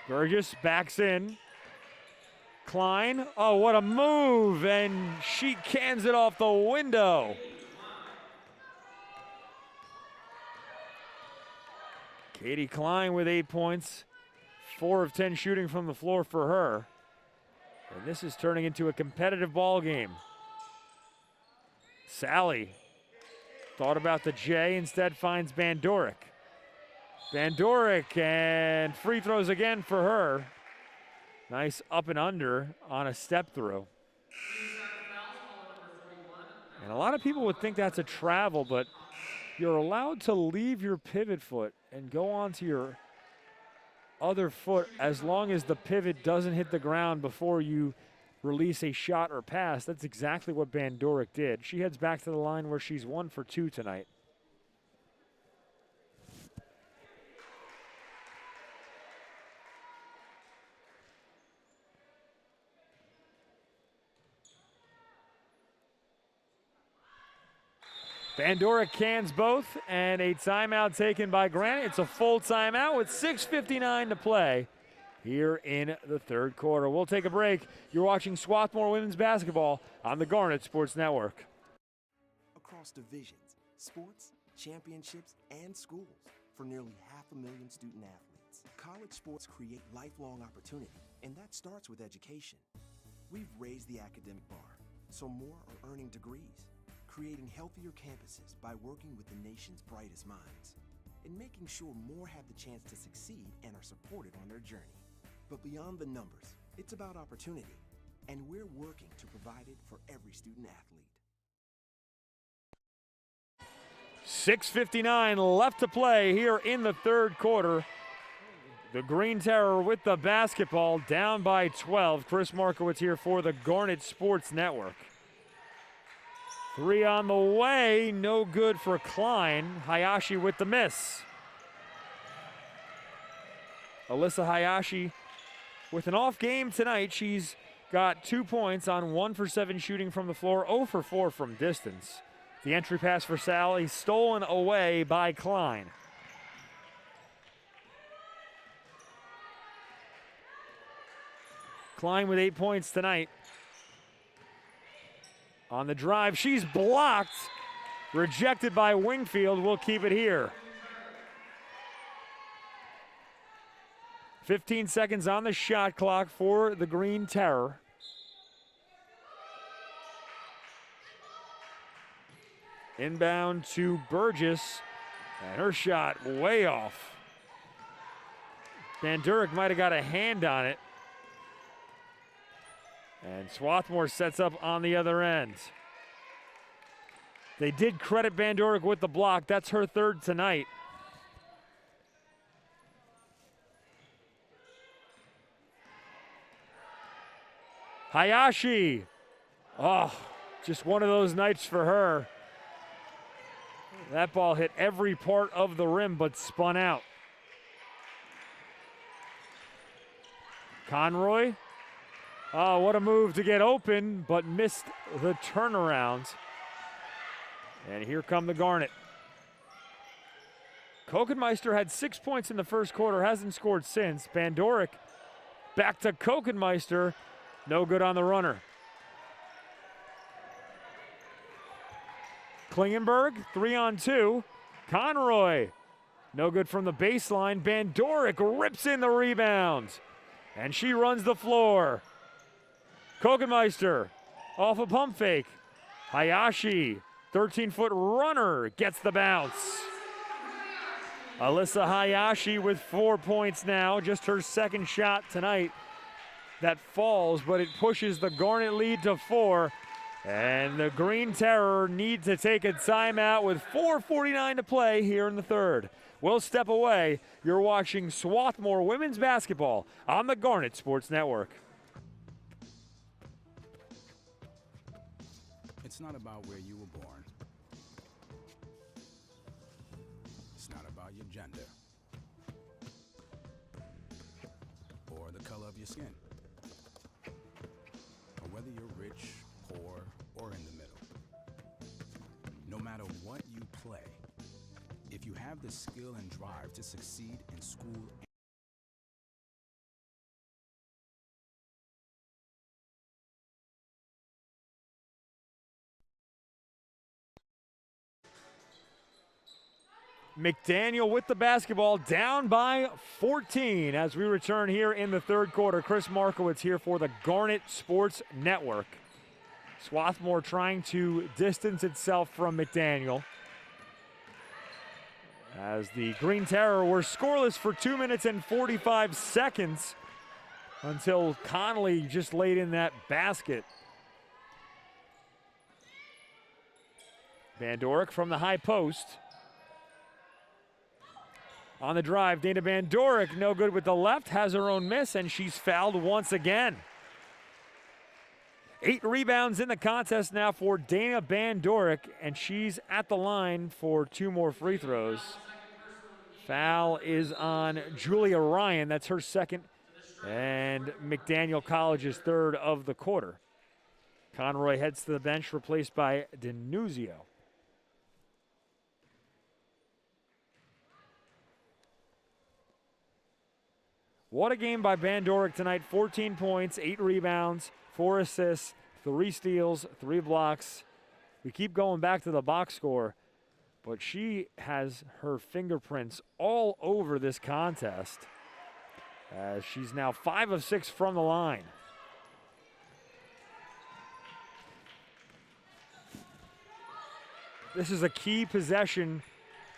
Burgess backs in. Klein, oh, what a move, and she cans it off the window. Katie Klein with 8 points, 4 of 10 shooting from the floor for her. And this is turning into a competitive ball game. Sally thought about the J, instead finds Bandoric. Bandoric, and free throws again for her. Nice up and under on a step through. And a lot of people would think that's a travel, but you're allowed to leave your pivot foot and go onto your other foot as long as the pivot doesn't hit the ground before you release a shot or pass. That's exactly what Bandoric did. She heads back to the line where she's 1 for 2 tonight. Bandoric cans both, and a timeout taken by Granite. It's a full timeout with 6:59 to play here in the third quarter. We'll take a break. You're watching Swarthmore Women's Basketball on the Garnet Sports Network. Across divisions, sports, championships, and schools for nearly 500,000 student athletes, college sports create lifelong opportunity, and that starts with education. We've raised the academic bar, so more are earning degrees, creating healthier campuses by working with the nation's brightest minds, and making sure more have the chance to succeed and are supported on their journey. But beyond the numbers, it's about opportunity, and we're working to provide it for every student athlete. 6:59 left to play here in the third quarter. The Green Terror with the basketball, down by 12. Chris Markowitz here for the Garnet Sports Network. 3 on the way, no good for Klein. Hayashi with the miss. Alyssa Hayashi with an off game tonight. She's got 2 points on 1 for 7 shooting from the floor, 0 for 4 from distance. The entry pass for Sally, stolen away by Klein. Klein with 8 points tonight. On the drive, she's blocked. Rejected by Wingfield. We'll keep it here. 15 seconds on the shot clock for the Green Terror. Inbound to Burgess, and her shot way off. Banduric might have got a hand on it. And Swarthmore sets up on the other end. They did credit Banduric with the block. That's her 3rd tonight. Hayashi. Oh, just one of those nights for her. That ball hit every part of the rim but spun out. Conroy. Oh, what a move to get open, but missed the turnaround. And here come the Garnet. Kokenmeister had 6 points in the first quarter, hasn't scored since. Bandoric back to Kokenmeister, no good on the runner. Klingenberg, 3 on 2. Conroy, no good from the baseline. Bandoric rips in the rebound, and she runs the floor. Kokenmeister off a pump fake. Hayashi, 13-foot runner, gets the bounce. Alyssa Hayashi with 4 points now, just her 2nd shot tonight. That falls, but it pushes the Garnet lead to 4. And the Green Terror need to take a timeout with 4:49 to play here in the third. We'll step away. You're watching Swarthmore Women's Basketball on the Garnet Sports Network. It's not about where you were born. It's not about your gender or the color of your skin, or whether you're rich, poor, or in the middle. play. If you have the skill and drive to succeed in school McDaniel with the basketball, down by 14 as we return here in the third quarter. Chris Markowitz here for the Garnet Sports Network. Swarthmore trying to distance itself from McDaniel, as the Green Terror were scoreless for 2 minutes and 45 seconds until Connolly just laid in that basket. Van Dorick from the high post. On the drive, Dana Van Dorick, no good with the left, has her own miss, and she's fouled once again. 8 rebounds in the contest now for Dana Van Dorick, and she's at the line for 2 more free throws. Foul is on Julia Ryan. That's her second, and McDaniel College's third of the quarter. Conroy heads to the bench, replaced by Denuzio. What a game by Van Dorick tonight. 14 points, 8 rebounds, 4 assists, 3 steals, 3 blocks. We keep going back to the box score, but she has her fingerprints all over this contest, as she's now 5 of 6 from the line. This is a key possession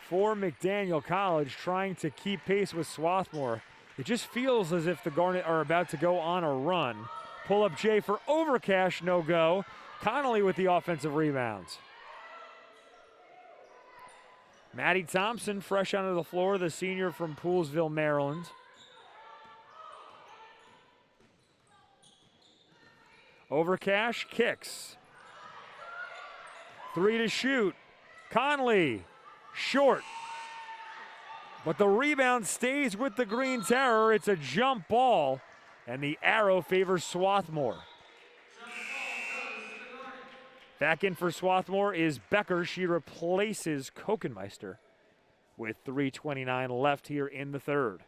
for McDaniel College, trying to keep pace with Swarthmore. It just feels as if the Garnet are about to go on a run. Pull up Jay for Overcash, no go. Connolly with the offensive rebounds. Maddie Thompson fresh onto the floor, the senior from Poolesville, Maryland. Overcash kicks. 3 to shoot. Conley, short. But the rebound stays with the Green Terror. It's a jump ball, and the arrow favors Swarthmore. Back in for Swarthmore is Becker. She replaces Kokenmeister with 3:29 left here in the third.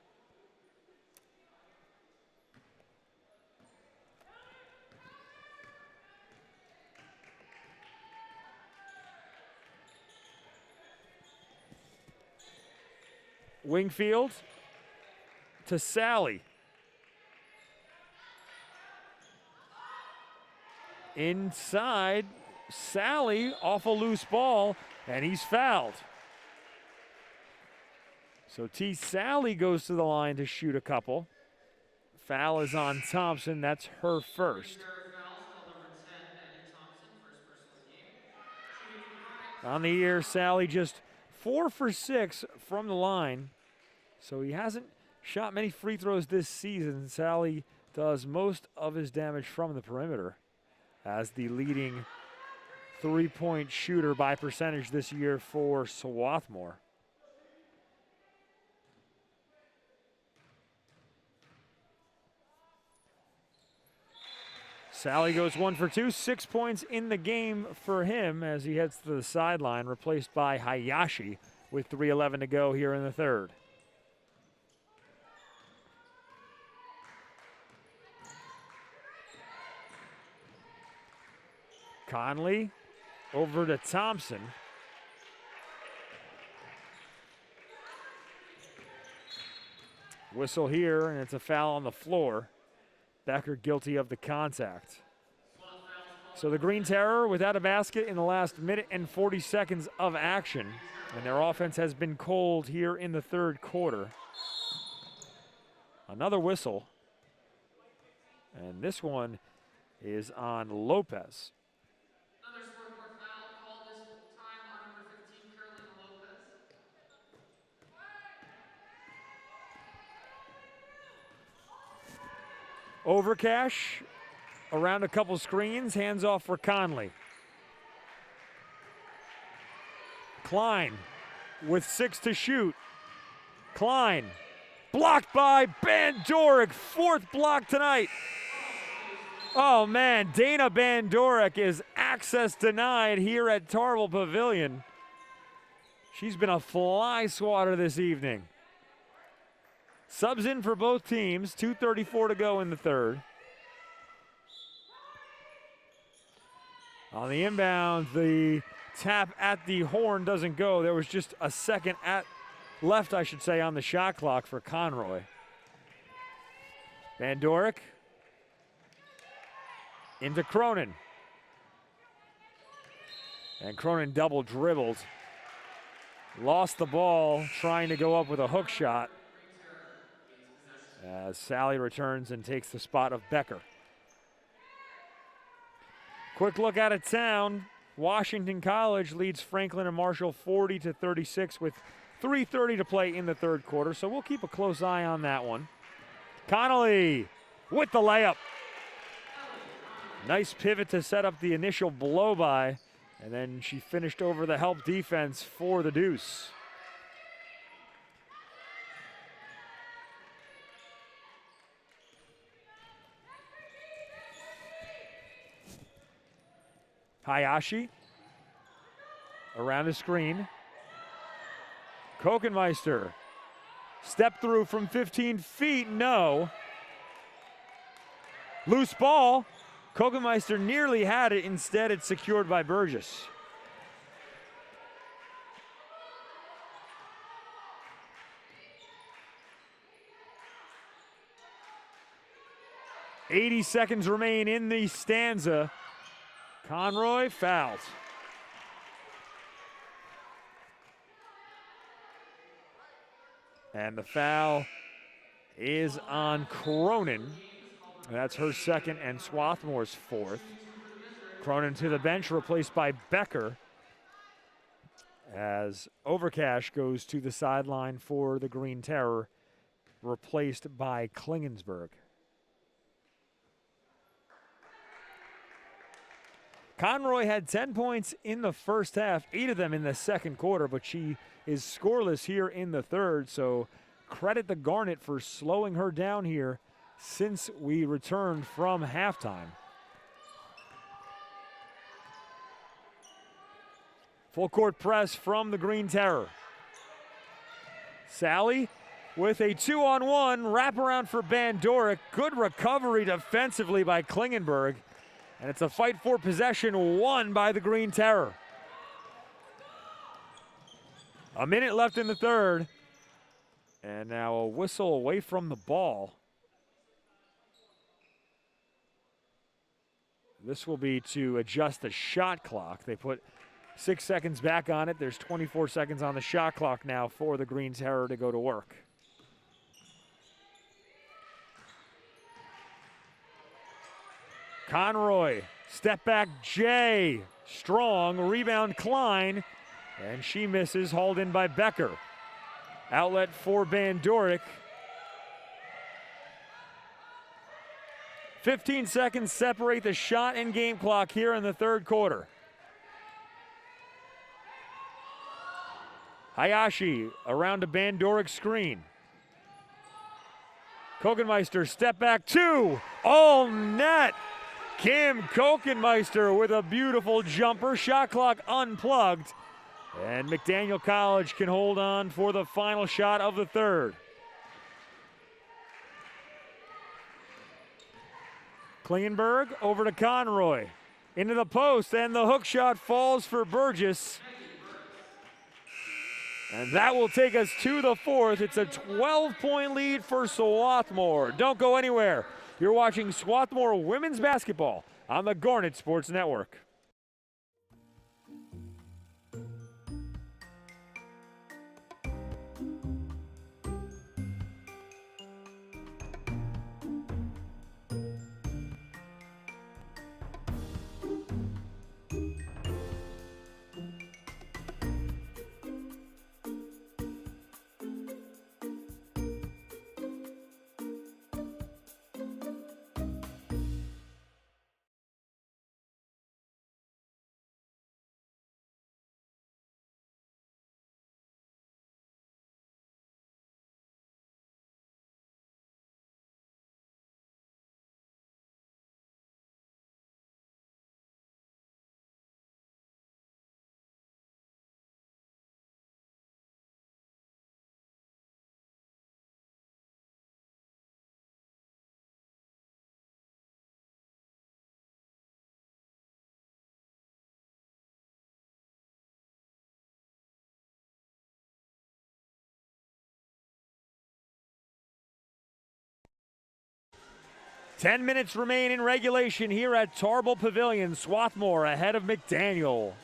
Wingfield to Sally. Inside, Sally off a loose ball, and he's fouled. So T. Sally goes to the line to shoot a couple. Foul is on Thompson. That's her first. On the year, Sally just 4 for 6 from the line. So he hasn't shot many free throws this season. Sally does most of his damage from the perimeter as the leading 3-point shooter by percentage this year for Swarthmore. Sally goes 1 for 2, 6 points in the game for him as he heads to the sideline, replaced by Hayashi with 3:11 to go here in the third. Conley over to Thompson. Whistle here, and it's a foul on the floor. Becker guilty of the contact. So the Green Terror without a basket in the last minute and 40 seconds of action, and their offense has been cold here in the third quarter. Another whistle, and this one is on Lopez. Another Swarthmore foul called this time on number 15, Carolina Lopez. Overcash around a couple screens, hands off for Conley. Klein with 6 to shoot. Klein blocked by Van Dorick, 4th block tonight. Oh man, Dana Van Dorick is access denied here at Tarble Pavilion. She's been a fly swatter this evening. Subs in for both teams, 2:34 to go in the third. On the inbound, the tap at the horn doesn't go. There was just a second left, I should say, on the shot clock for Conroy. Van Dorick into Cronin. And Cronin double dribbled. Lost the ball trying to go up with a hook shot. As Sally returns and takes the spot of Becker. Quick look out of town. Washington College leads Franklin and Marshall 40-36 with 3:30 to play in the third quarter, so we'll keep a close eye on that one. Connolly with the layup. Nice pivot to set up the initial blow-by, and then she finished over the help defense for the deuce. Hayashi around the screen. Kokenmeister. Step through from 15 feet, no. Loose ball. Kokenmeister nearly had it. Instead, it's secured by Burgess. .80 seconds remain in the stanza. Conroy fouled. And the foul is on Cronin. That's her second and Swarthmore's fourth. Cronin to the bench, replaced by Becker, as Overcash goes to the sideline for the Green Terror, replaced by Klingensberg. Conroy had 10 points in the first half, 8 of them in the second quarter, but she is scoreless here in the third, so credit the Garnet for slowing her down here since we returned from halftime. Full court press from the Green Terror. Sally with a 2-on-1 wraparound for Bandoric. Good recovery defensively by Klingenberg. And it's a fight for possession won by the Green Terror. A minute left in the third. And now a whistle away from the ball. This will be to adjust the shot clock. They put 6 seconds back on it. There's 24 seconds on the shot clock now for the Green Terror to go to work. Conroy, step back Jay, strong, rebound Klein, and she misses, hauled in by Becker. Outlet for Bandoric. 15 seconds separate the shot and game clock here in the third quarter. Hayashi around a Bandoric screen. Kokenmeister, step back two, all net. Kim Kokenmeister with a beautiful jumper, shot clock unplugged. And McDaniel College can hold on for the final shot of the third. Klingenberg over to Conroy. Into the post, and the hook shot falls for Burgess. And that will take us to the fourth. It's a 12-point lead for Swarthmore. Don't go anywhere. You're watching Swarthmore women's basketball on the Garnet Sports Network. 10 minutes remain in regulation here at Tarble Pavilion. Swarthmore ahead of McDaniel.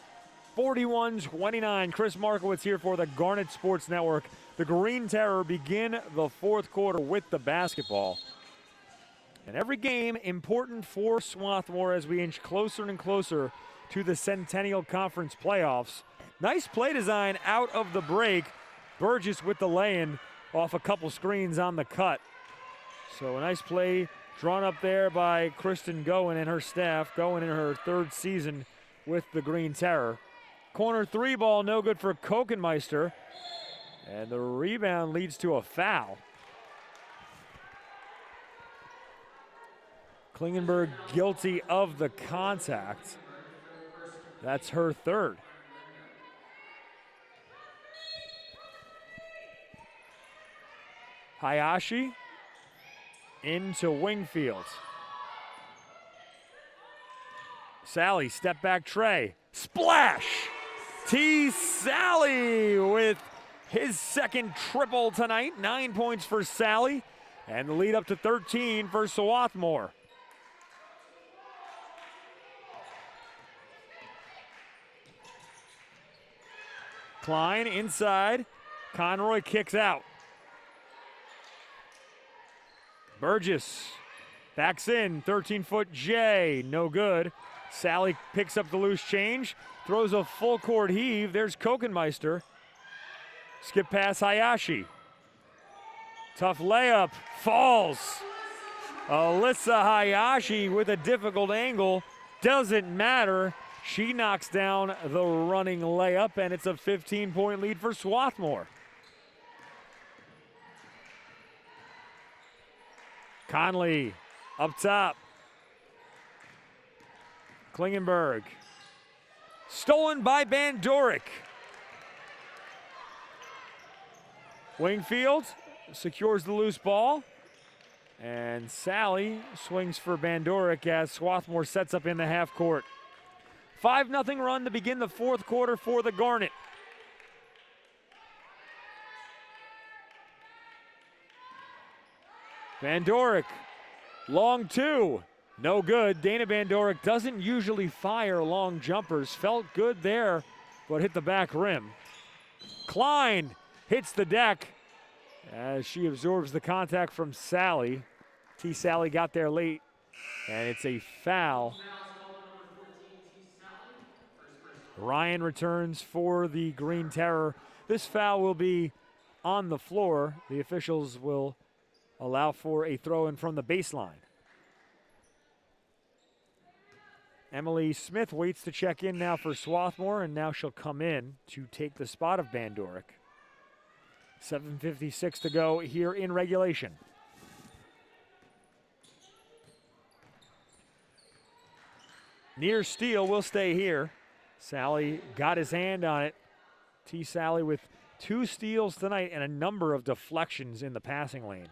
41-29. Chris Markowitz here for the Garnet Sports Network. The Green Terror begin the fourth quarter with the basketball. And every game important for Swarthmore as we inch closer and closer to the Centennial Conference playoffs. Nice play design out of the break. Burgess with the lay-in off a couple screens on the cut. So a nice play drawn up there by Kristen Goen and her staff. Goen in her third season with the Green Terror. Corner three ball, no good for Kokenmeister. And the rebound leads to a foul. Klingenberg guilty of the contact. That's her third. Hayashi into Wingfield. Sally, step back tray. Splash! T. Sally with his second triple tonight. 9 points for Sally. And the lead up to 13 for Swarthmore. Klein inside. Conroy kicks out. Burgess backs in. 13-foot J. No good. Sally picks up the loose change. Throws a full court heave. There's Kokenmeister. Skip pass Hayashi. Tough layup. Falls. Alyssa Hayashi with a difficult angle. Doesn't matter. She knocks down the running layup, and it's a 15-point lead for Swarthmore. Conley up top. Klingenberg. Stolen by Bandoric. Wingfield secures the loose ball. And Sally swings for Bandoric as Swarthmore sets up in the half court. 5-0 run to begin the fourth quarter for the Garnet. Bandoric, long two, no good. Dana Bandoric doesn't usually fire long jumpers. Felt good there, but hit the back rim. Klein hits the deck as she absorbs the contact from Sally. T. Sally got there late, and it's a foul. Ryan returns for the Green Terror. This foul will be on the floor. The officials will allow for a throw-in from the baseline. Emily Smith waits to check in now for Swarthmore, and now she'll come in to take the spot of Bandoric. 7:56 to go here in regulation. Near steal will stay here. Sally got his hand on it. T. Sally with 2 steals tonight and a number of deflections in the passing lane.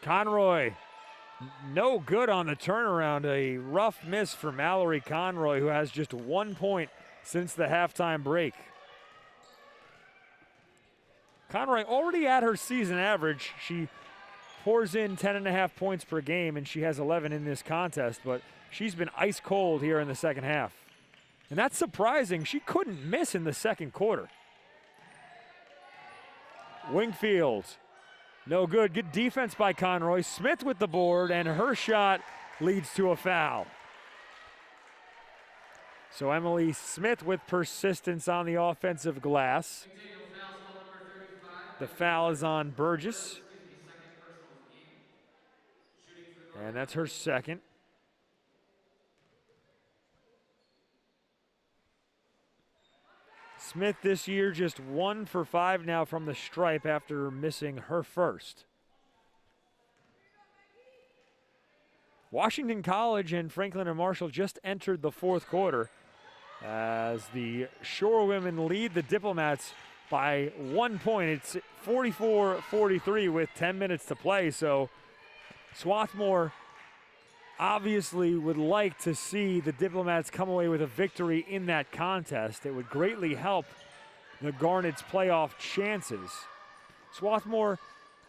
Conroy, no good on the turnaround. A rough miss for Mallory Conroy, who has just 1 point since the halftime break. Conroy already at her season average. She pours in 10.5 points per game, and she has 11 in this contest, but she's been ice cold here in the second half. And that's surprising. She couldn't miss in the second quarter. Wingfield, no good. Good defense by Conroy. Smith with the board, and her shot leads to a foul. So Emily Smith with persistence on the offensive glass. The foul is on Burgess. And that's her second. Smith this year just 1 for 5 now from the stripe after missing her first. Washington College and Franklin and Marshall just entered the fourth quarter as the Shore women lead the Diplomats by 1 point. It's 44-43 with 10 minutes to play. So Swarthmore obviously would like to see the Diplomats come away with a victory in that contest. It would greatly help the Garnet's playoff chances. Swarthmore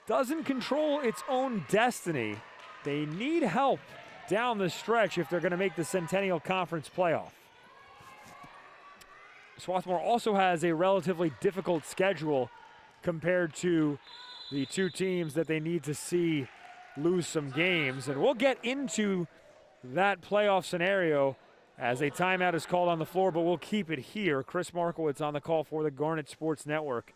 doesn't control its own destiny. They need help down the stretch if they're going to make the Centennial Conference playoff. Swarthmore also has a relatively difficult schedule compared to the two teams that they need to see lose some games. And we'll get into that playoff scenario as a timeout is called on the floor, but we'll keep it here. Chris Markowitz on the call for the Garnet Sports Network.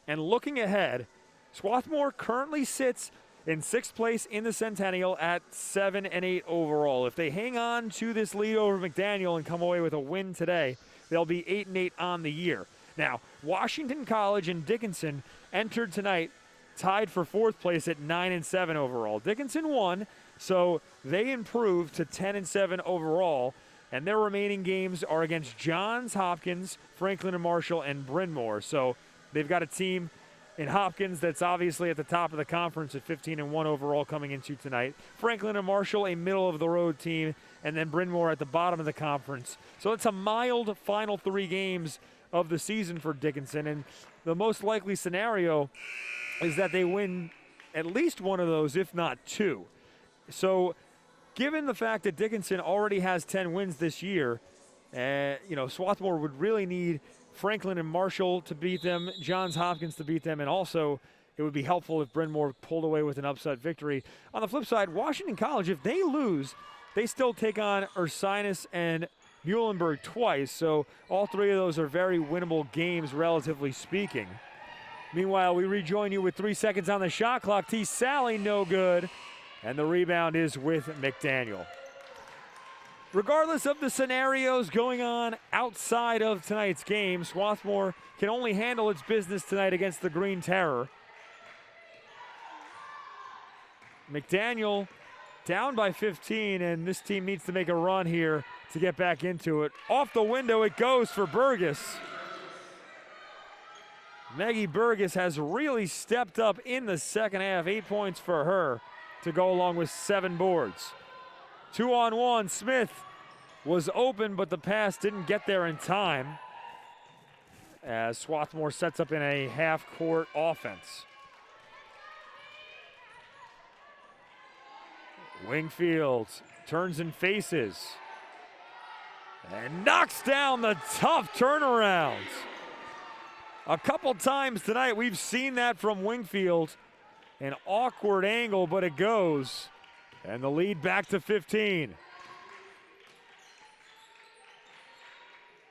And looking ahead, Swarthmore currently sits in 6th place in the Centennial at 7-8 overall. If they hang on to this lead over McDaniel and come away with a win today, they'll be 8-8 on the year. Now, Washington College and Dickinson entered tonight tied for 4th place at 9-7 overall. Dickinson won, so they improved to 10-7 overall, and their remaining games are against Johns Hopkins, Franklin and Marshall, and Bryn Mawr. So they've got a team in Hopkins that's obviously at the top of the conference at 15-1 overall coming into tonight. Franklin and Marshall, a middle-of-the-road team, and then Bryn Mawr at the bottom of the conference. So it's a mild final 3 games of the season for Dickinson, and the most likely scenario is that they win at least one of those, if not 2. So given the fact that Dickinson already has 10 wins this year, Swarthmore would really need Franklin and Marshall to beat them, Johns Hopkins to beat them, and also it would be helpful if Bryn Mawr pulled away with an upset victory. On the flip side, Washington College, if they lose, they still take on Ursinus and Muhlenberg twice, so all 3 of those are very winnable games, relatively speaking. Meanwhile, we rejoin you with 3 seconds on the shot clock. T. Sally, no good. And the rebound is with McDaniel. Regardless of the scenarios going on outside of tonight's game, Swarthmore can only handle its business tonight against the Green Terror. McDaniel down by 15, and this team needs to make a run here to get back into it. Off the window it goes for Burgess. Maggie Burgess has really stepped up in the second half. 8 points for her to go along with 7 boards. 2-on-1, Smith was open, but the pass didn't get there in time as Swarthmore sets up in a half-court offense. Wingfield turns and faces and knocks down the tough turnaround. A couple times tonight we've seen that from Wingfield. An awkward angle, but it goes. And the lead back to 15.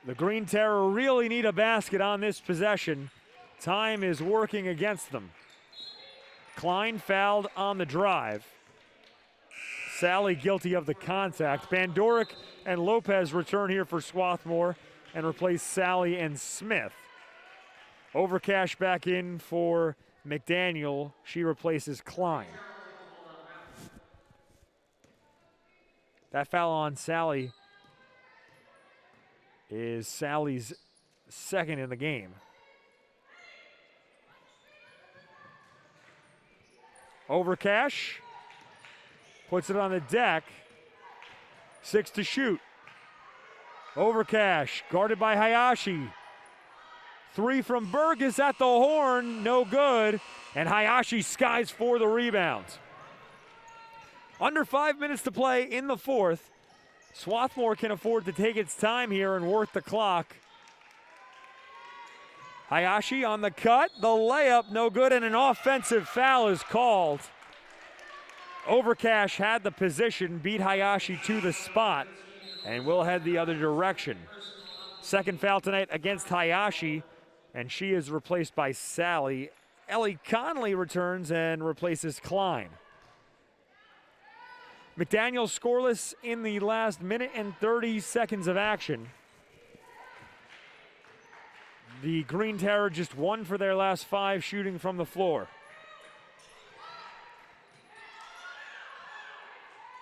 The Green Terror really need a basket on this possession. Time is working against them. Klein fouled on the drive. Sally guilty of the contact. Bandoric and Lopez return here for Swarthmore and replace Sally and Smith. Overcash back in for McDaniel. She replaces Klein. That foul on Sally is Sally's second in the game. Overcash puts it on the deck. 6 to shoot. Overcash guarded by Hayashi. 3 from Burgess at the horn, no good. And Hayashi skies for the rebound. Under 5 minutes to play in the 4th. Swarthmore can afford to take its time here and work the clock. Hayashi on the cut, the layup, no good, and an offensive foul is called. Overcash had the position, beat Hayashi to the spot, and will head the other direction. Second foul tonight against Hayashi, and she is replaced by Sally. Ellie Conley returns and replaces Klein. McDaniel scoreless in the last minute and 30 seconds of action. The Green Terror just 1 for their last 5 shooting from the floor.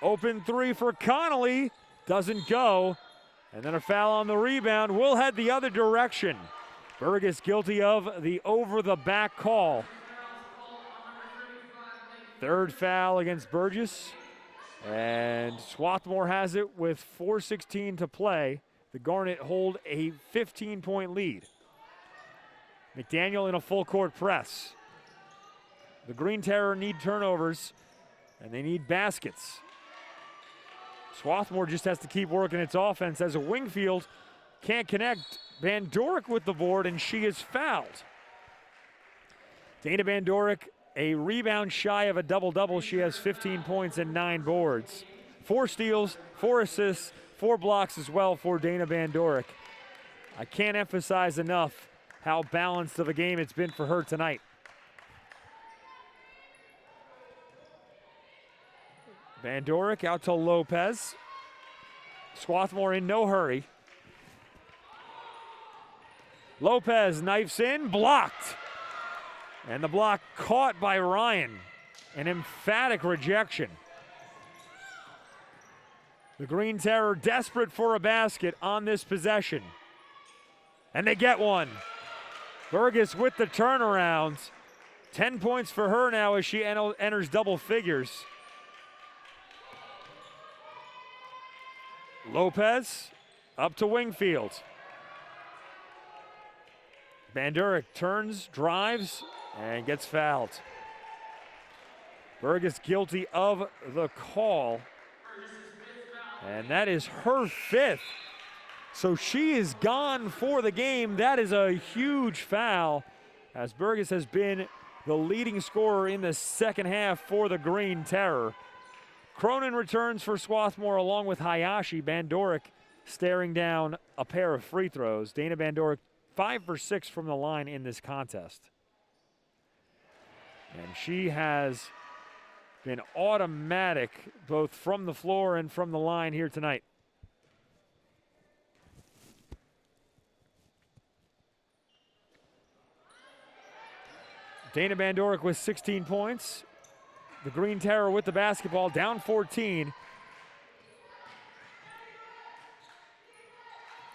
Open 3 for Connolly, doesn't go. And then a foul on the rebound, will head the other direction. Burgess guilty of the over-the-back call. Third foul against Burgess. And Swarthmore has it with 4:16 to play. The Garnet hold a 15-point lead. McDaniel in a full-court press. The Green Terror need turnovers, and they need baskets. Swarthmore just has to keep working its offense as a Wingfield can't connect. Van Dorick with the board, and she is fouled. Dana Van Dorick, a rebound shy of a double-double. She has 15 points and 9 boards. 4 steals, 4 assists, 4 blocks as well for Dana Van Dorick. I can't emphasize enough how balanced of a game it's been for her tonight. Van Dorick out to Lopez. Swarthmore in no hurry. Lopez knifes in, blocked. And the block caught by Ryan. An emphatic rejection. The Green Terror desperate for a basket on this possession. And they get one. Burgess with the turnaround. 10 points for her now as she enters double figures. Lopez up to Wingfield. Van Dorick turns, drives, and gets fouled. Burgess guilty of the call. And that is her 5th. So she is gone for the game. That is a huge foul, as Burgess has been the leading scorer in the second half for the Green Terror. Cronin returns for Swarthmore along with Hayashi. Van Dorick staring down a pair of free throws. Dana Van Dorick 5 for 6 from the line in this contest. And she has been automatic both from the floor and from the line here tonight. Dana Van Dorick with 16 points. The Green Terror with the basketball, down 14.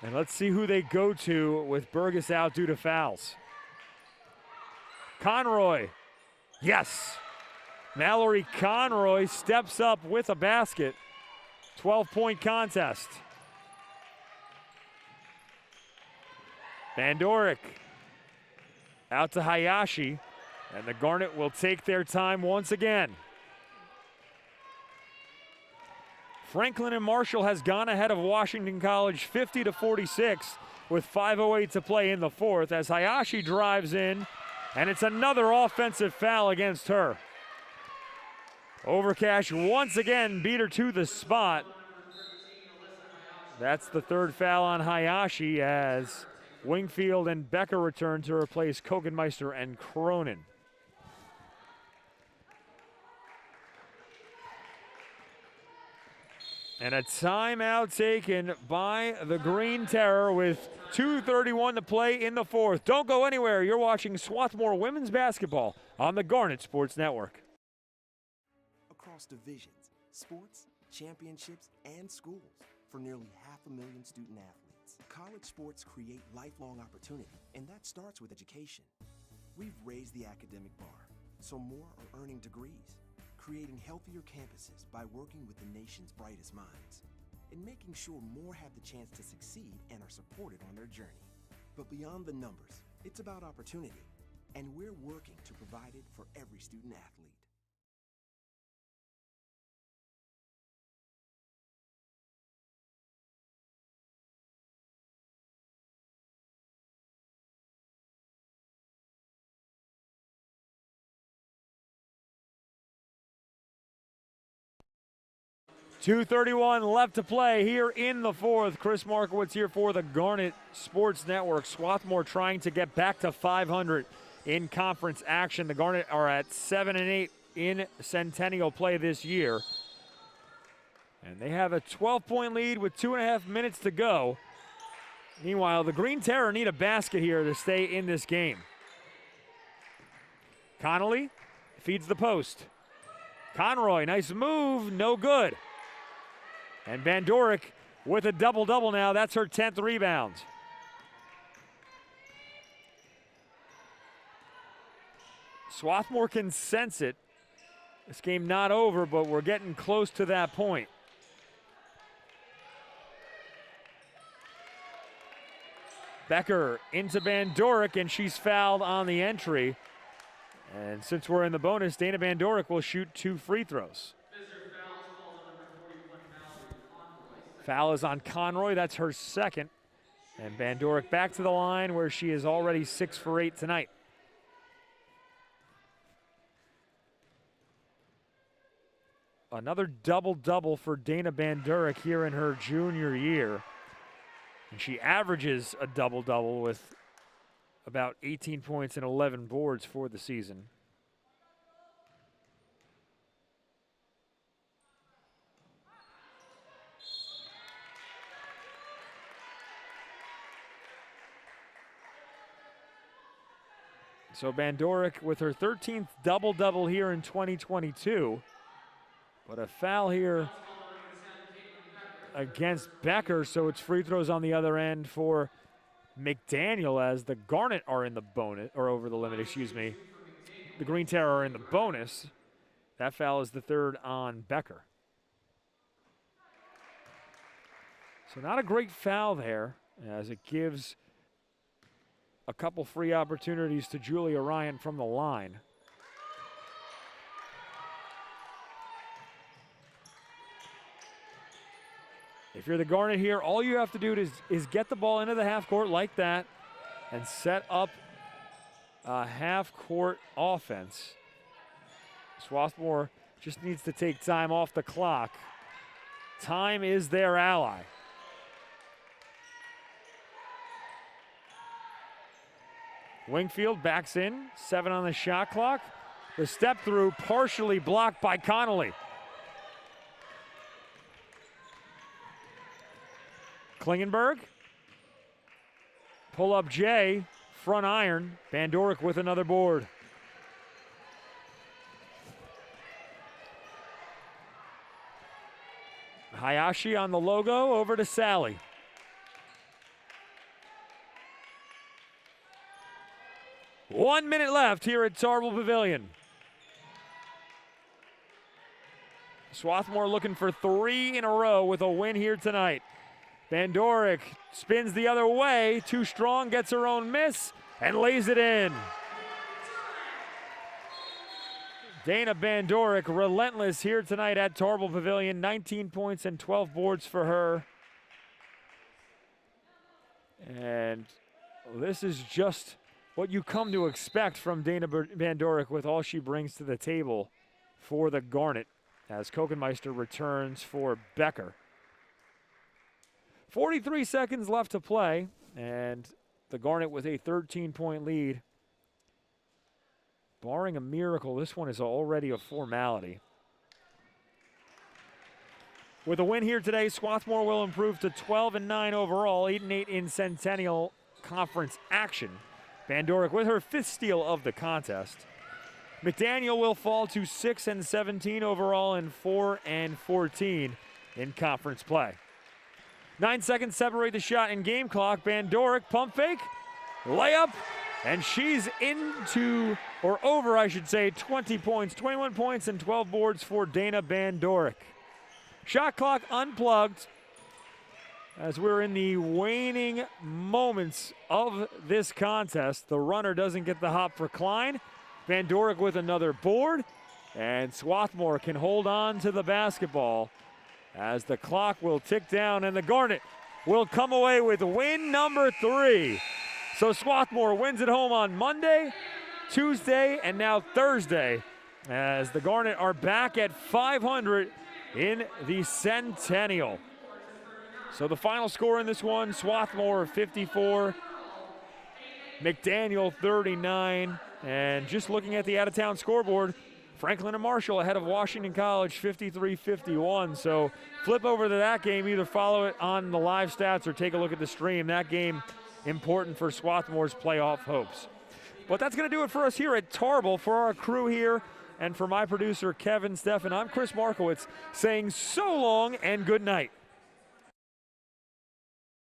And let's see who they go to with Burgess out due to fouls. Conroy, yes. Mallory Conroy steps up with a basket. 12-point contest. Van Dorick out to Hayashi. And the Garnet will take their time once again. Franklin and Marshall has gone ahead of Washington College 50-46 with 5:08 to play in the fourth as Hayashi drives in, and it's another offensive foul against her. Overcash once again beat her to the spot. That's the 3rd foul on Hayashi as Wingfield and Becker return to replace Kogenmeister and Cronin. And a timeout taken by the Green Terror with 2:31 to play in the fourth. Don't go anywhere. You're watching Swarthmore women's basketball on the Garnet Sports Network. Across divisions, sports, championships, and schools for nearly 500,000 student athletes. College sports create lifelong opportunity, and that starts with education. We've raised the academic bar, so more are earning degrees, creating healthier campuses by working with the nation's brightest minds, and making sure more have the chance to succeed and are supported on their journey. But beyond the numbers, it's about opportunity, and we're working to provide it for every student athlete. .231 left to play here in the fourth. Chris Markowitz here for the Garnet Sports Network. Swarthmore trying to get back to 500 in conference action. The Garnet are at 7-8 in Centennial play this year. And they have a 12-point lead with 2.5 minutes to go. Meanwhile, the Green Terror need a basket here to stay in this game. Connolly feeds the post. Conroy, nice move, no good. And Van Dorick with a double-double now. That's her 10th rebound. Swarthmore can sense it. This game not over, but we're getting close to that point. Becker into Bandoric, and she's fouled on the entry. And since we're in the bonus, Dana Bandoric will shoot 2 free throws. Foul is on Conroy. That's her second. And Bandoric back to the line where she is already 6 for 8 tonight. Another double-double for Dana Bandoric here in her junior year. And she averages a double-double with about 18 points and 11 boards for the season. So Bandoric with her 13th double-double here in 2022. But a foul here against Becker, so it's free throws on the other end for McDaniel as the Garnet are in the bonus, or over the limit, excuse me. The Green Terror are in the bonus. That foul is the third on Becker. So not a great foul there, as it gives a couple free opportunities to Julia Ryan from the line. If you're the Garnet here, all you have to do is get the ball into the half court like that and set up a half court offense. Swarthmore just needs to take time off the clock. Time is their ally. Wingfield backs in, 7 on the shot clock. The step through partially blocked by Connolly. Klingenberg, pull up J, front iron. Bandoric with another board. Hayashi on the logo, over to Sally. One minute left here at Tarble Pavilion. Swarthmore looking for 3 in a row with a win here tonight. Bandoric spins the other way, too strong, gets her own miss, and lays it in. Dana Bandoric, relentless here tonight at Tarble Pavilion. 19 points and 12 boards for her. And this is just what you come to expect from Dana Bandoric with all she brings to the table for the Garnet as Kokenmeister returns for Becker. 43 seconds left to play, and the Garnet with a 13-point lead. Barring a miracle, this one is already a formality. With a win here today, Swarthmore will improve to 12-9 overall, 8-8 in Centennial Conference action. Bandoric with her 5th steal of the contest. McDaniel will fall to 6-17 overall and 4-14 in conference play. 9 seconds separate the shot and game clock. Bandoric, pump fake, layup, and she's into, or over, I should say, 20 points, 21 points and 12 boards for Dana Bandoric. Shot clock unplugged as we're in the waning moments of this contest. The runner doesn't get the hop for Klein. Bandoric with another board, and Swarthmore can hold on to the basketball as the clock will tick down, and the Garnet will come away with win number 3. So Swarthmore wins at home on Monday, Tuesday, and now Thursday, as the Garnet are back at 500 in the Centennial. So the final score in this one, Swarthmore 54, McDaniel 39, and just looking at the out-of-town scoreboard, Franklin and Marshall ahead of Washington College 53-51. So flip over to that game, either follow it on the live stats or take a look at the stream. That game important for Swarthmore's playoff hopes. But that's going to do it for us here at Tarble. For our crew here and for my producer Kevin Steffen, I'm Chris Markowitz saying so long and good night.